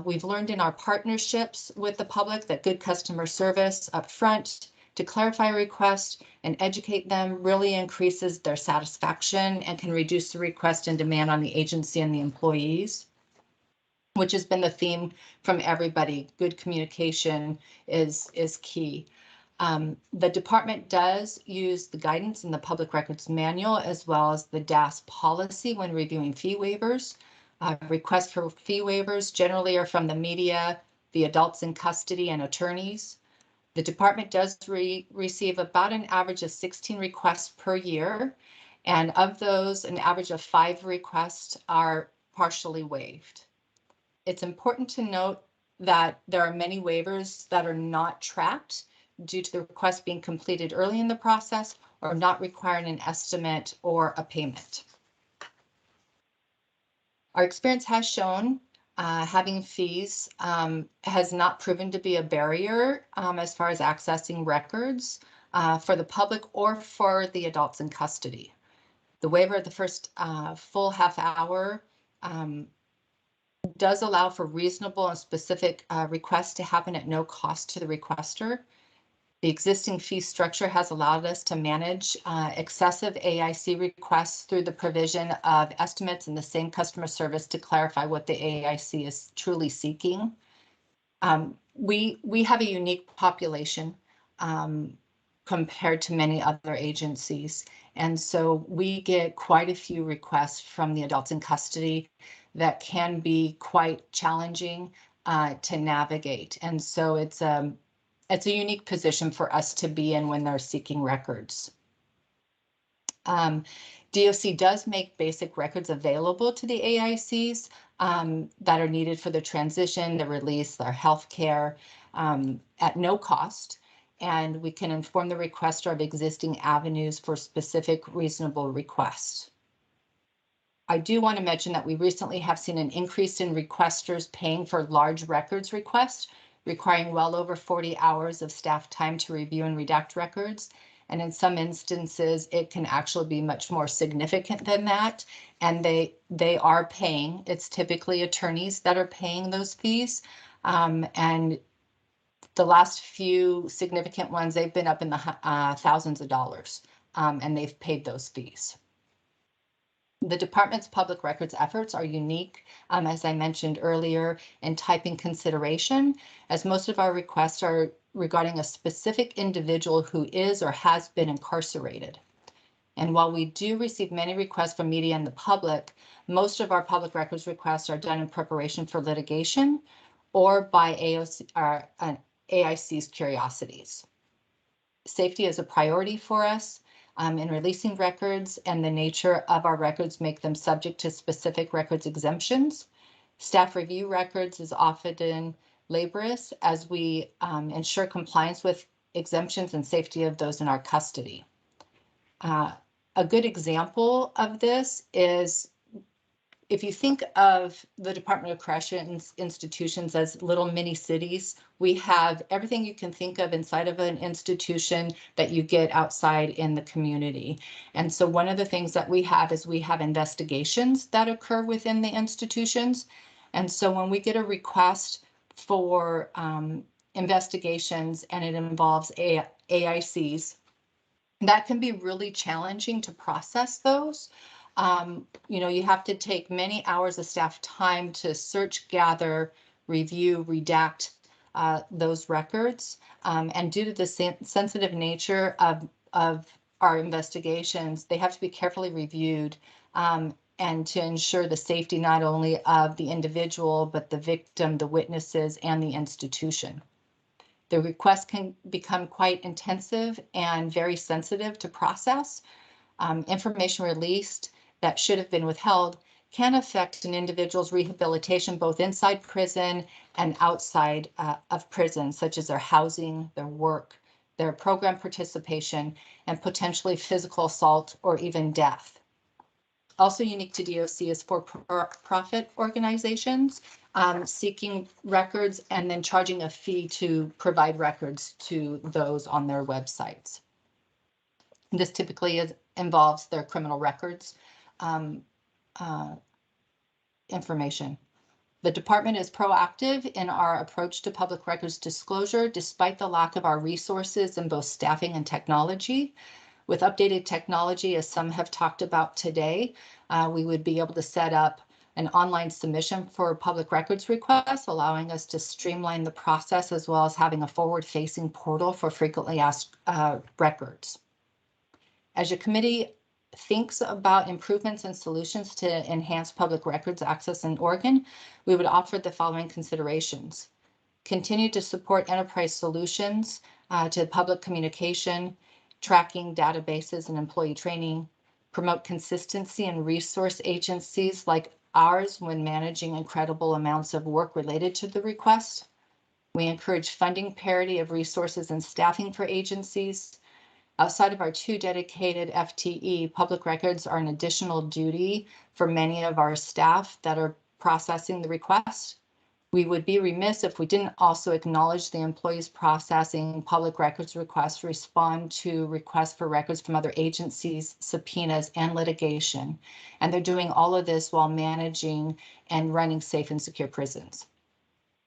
We've learned in our partnerships with the public that good customer service up front to clarify a request and educate them really increases their satisfaction and can reduce the request and demand on the agency and the employees, which has been the theme from everybody. Good communication is key. The department does use the guidance in the Public Records Manual as well as the DAS policy when reviewing fee waivers. Requests for fee waivers generally are from the media, the adults in custody, and attorneys. The department does receive about an average of 16 requests per year, and of those, an average of 5 requests are partially waived. It's important to note that there are many waivers that are not tracked due to the request being completed early in the process or not requiring an estimate or a payment. Our experience has shown having fees has not proven to be a barrier as far as accessing records for the public or for the adults in custody. The waiver of the first full half hour does allow for reasonable and specific requests to happen at no cost to the requester. The existing fee structure has allowed us to manage excessive AIC requests through the provision of estimates and the same customer service to clarify what the AIC is truly seeking. We have a unique population compared to many other agencies, and so we get quite a few requests from the adults in custody that can be quite challenging to navigate, and so it's a unique position for us to be in when they're seeking records. DOC does make basic records available to the AICs that are needed for the transition, the release, their health care at no cost. And we can inform the requester of existing avenues for specific reasonable requests. I do want to mention that we recently have seen an increase in requesters paying for large records requests, requiring well over 40 hours of staff time to review and redact records. And in some instances, it can actually be much more significant than that. And they are paying. It's typically attorneys that are paying those fees. And the last few significant ones, they've been up in the thousands of dollars, and they've paid those fees. The department's public records efforts are unique, as I mentioned earlier, in typing consideration, as most of our requests are regarding a specific individual who is or has been incarcerated. And while we do receive many requests from media and the public, most of our public records requests are done in preparation for litigation or by AIC's curiosities. Safety is a priority for us in releasing records, and the nature of our records make them subject to specific records exemptions. Staff review records is often laborious as we ensure compliance with exemptions and safety of those in our custody. A good example of this is if you think of the Department of Corrections institutions as little mini cities, we have everything you can think of inside of an institution that you get outside in the community. And so one of the things that we have is we have investigations that occur within the institutions. And so when we get a request for investigations and it involves AICs, that can be really challenging to process those. You know, you have to take many hours of staff time to search, gather, review, redact those records. And due to the sensitive nature of our investigations, they have to be carefully reviewed and to ensure the safety not only of the individual, but the victim, the witnesses, and the institution. The requests can become quite intensive and very sensitive to process. Information released that should have been withheld can affect an individual's rehabilitation both inside prison and outside of prison, such as their housing, their work, their program participation, and potentially physical assault or even death. Also unique to DOC is for-profit organizations seeking records and then charging a fee to provide records to those on their websites. This typically involves their criminal records information. The department is proactive in our approach to public records disclosure, despite the lack of our resources in both staffing and technology. With updated technology, as some have talked about today, we would be able to set up an online submission for public records requests, allowing us to streamline the process as well as having a forward-facing portal for frequently asked records. As your committee thinks about improvements and solutions to enhance public records access in Oregon, we would offer the following considerations. Continue to support enterprise solutions to public communication, tracking databases and employee training, promote consistency in resource agencies like ours when managing incredible amounts of work related to the request. We encourage funding parity of resources and staffing for agencies. Outside of our 2 dedicated FTE, public records are an additional duty for many of our staff that are processing the request. We would be remiss if we didn't also acknowledge the employees processing public records requests respond to requests for records from other agencies, subpoenas, and litigation. And they're doing all of this while managing and running safe and secure prisons.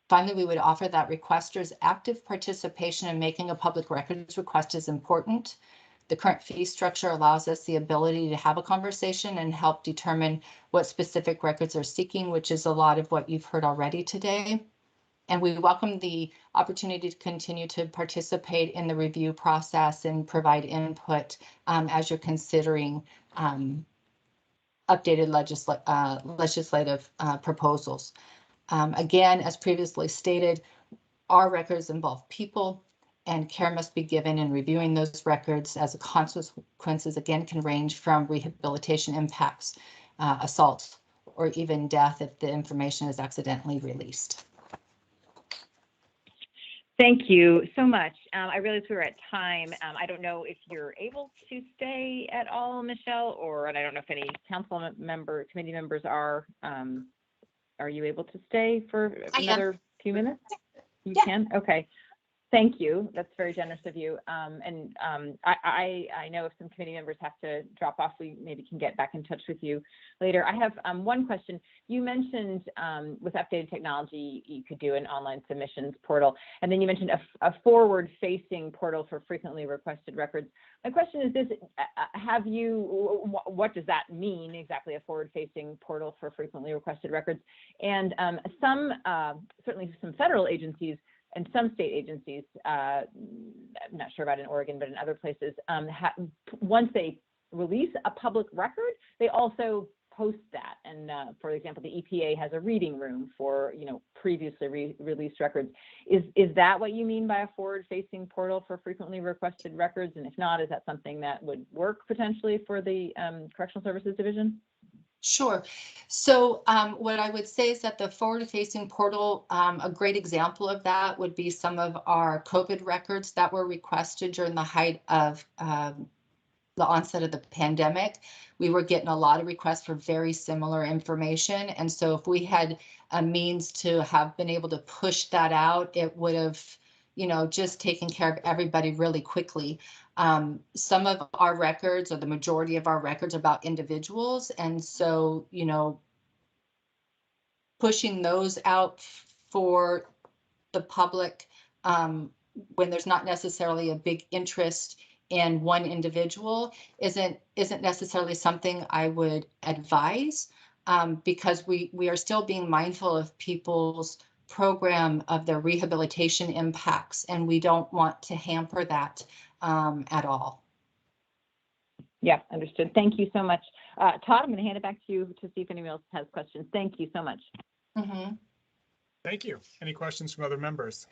Finally, we would offer that requesters' active participation in making a public records request is important. The current fee structure allows us the ability to have a conversation and help determine what specific records are seeking, which is a lot of what you've heard already today. And we welcome the opportunity to continue to participate in the review process and provide input as you're considering updated legislative proposals. Again, as previously stated, our records involve people, and care must be given in reviewing those records, as the consequences again can range from rehabilitation impacts, assault, or even death if the information is accidentally released. Thank you so much. I realize we were at time. I don't know if you're able to stay at all, Michelle, and I don't know if any committee members are. Are you able to stay for another few minutes? You can? Okay. Thank you. That's very generous of you. I know if some committee members have to drop off, we maybe can get back in touch with you later. I have one question. You mentioned with updated technology, you could do an online submissions portal, and then you mentioned a forward-facing portal for frequently requested records. My question is this: what does that mean exactly? A forward-facing portal for frequently requested records, and certainly some federal agencies and some state agencies, I'm not sure about in Oregon, but in other places, once they release a public record, they also post that. And for example, the EPA has a reading room for previously released records. Is that what you mean by a forward-facing portal for frequently requested records? And if not, is that something that would work potentially for the Correctional Services Division? Sure. So what I would say is that the forward-facing portal, a great example of that would be some of our COVID records that were requested during the height of the onset of the pandemic. We were getting a lot of requests for very similar information. And so if we had a means to have been able to push that out, it would have, just taken care of everybody really quickly. Some of our records, or the majority of our records, are about individuals. And so, pushing those out for the public when there's not necessarily a big interest in one individual isn't necessarily something I would advise, because we are still being mindful of people's program, of their rehabilitation impacts, and we don't want to hamper that at all. Yeah, understood. Thank you so much. Todd, I'm going to hand it back to you to see if anyone else has questions. Thank you so much. Mm-hmm. Thank you. Any questions from other members?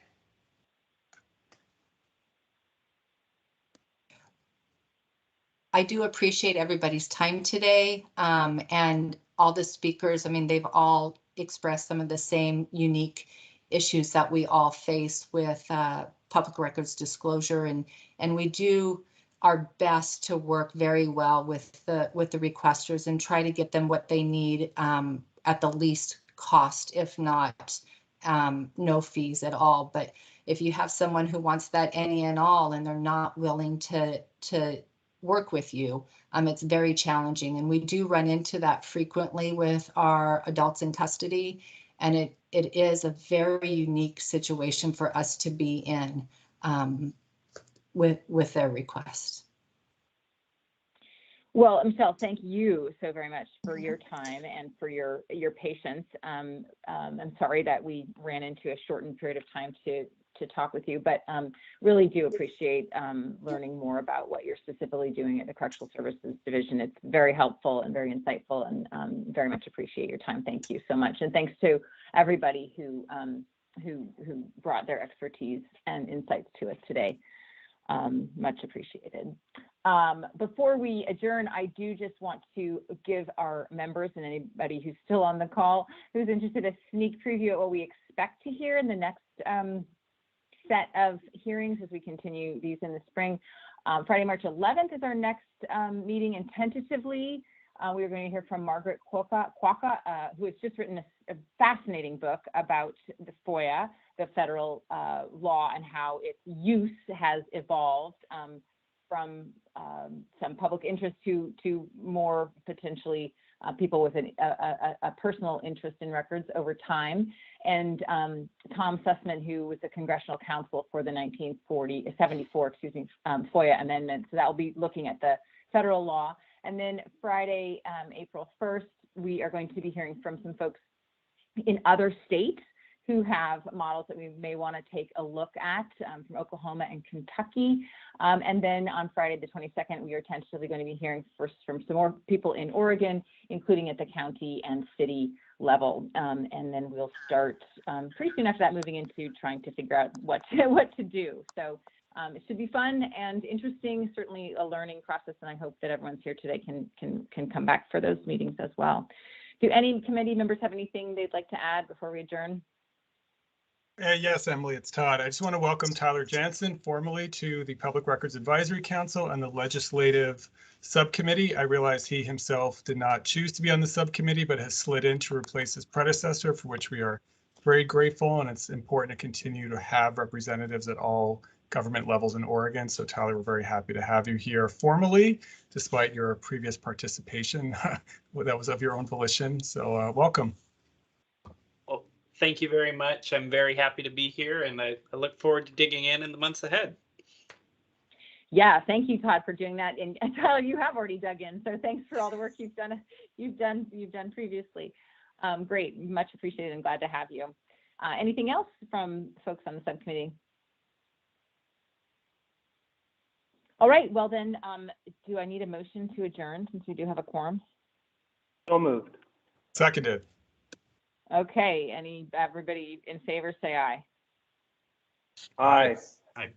I do appreciate everybody's time today, and all the speakers. I mean, they've all expressed some of the same unique issues that we all face with public records disclosure, and we do our best to work very well with the requesters and try to get them what they need at the least cost, if not no fees at all. But if you have someone who wants that any and all, and they're not willing to work with you, it's very challenging. And we do run into that frequently with our adults in custody. And it is a very unique situation for us to be in with their request. Well, Michelle, thank you so very much for your time and for your patience. I'm sorry that we ran into a shortened period of time to talk with you, but really do appreciate learning more about what you're specifically doing at the Correctional Services Division. It's very helpful and very insightful, and very much appreciate your time. Thank you so much. And thanks to everybody who brought their expertise and insights to us today. Much appreciated. Before we adjourn, I do just want to give our members and anybody who's still on the call who's interested a sneak preview of what we expect to hear in the next set of hearings as we continue these in the spring. Friday, March 11th is our next meeting, and tentatively we are going to hear from Margaret Quokka, who has just written a fascinating book about the FOIA, the federal law, and how its use has evolved from some public interest to more potentially people with a personal interest in records over time. And Tom Sussman, who was the congressional counsel for the 1974 FOIA amendment. So that will be looking at the federal law. And then Friday, April 1st, we are going to be hearing from some folks in other states who have models that we may want to take a look at, from Oklahoma and Kentucky. And then on Friday, the 22nd, we are tentatively going to be hearing first from some more people in Oregon, including at the county and city level. And then we'll start pretty soon after that, moving into trying to figure out what to do. So it should be fun and interesting, certainly a learning process. And I hope that everyone's here today can come back for those meetings as well. Do any committee members have anything they'd like to add before we adjourn? Yes, Emily, it's Todd. I just want to welcome Tyler Jansen formally to the Public Records Advisory Council and the Legislative Subcommittee. I realize he himself did not choose to be on the subcommittee, but has slid in to replace his predecessor, for which we are very grateful. And it's important to continue to have representatives at all government levels in Oregon. So Tyler, we're very happy to have you here formally, despite your previous participation that was of your own volition. So welcome. Well, thank you very much. I'm very happy to be here, and I look forward to digging in the months ahead. Yeah, thank you, Todd, for doing that. And Tyler, you have already dug in, so thanks for all the work you've done previously. Great, much appreciated and glad to have you. Anything else from folks on the subcommittee? All right, well then, do I need a motion to adjourn since we do have a quorum? So moved. Seconded. Okay, everybody in favor say aye. Aye. Aye.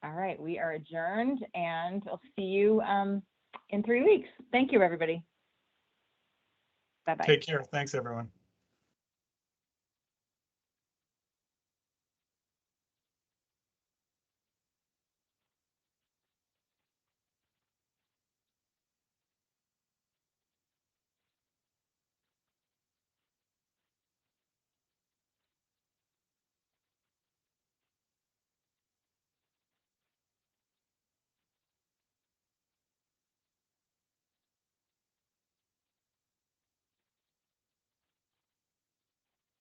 All right, we are adjourned, and I'll see you in 3 weeks. Thank you, everybody. Bye-bye. Take care. Thanks, everyone.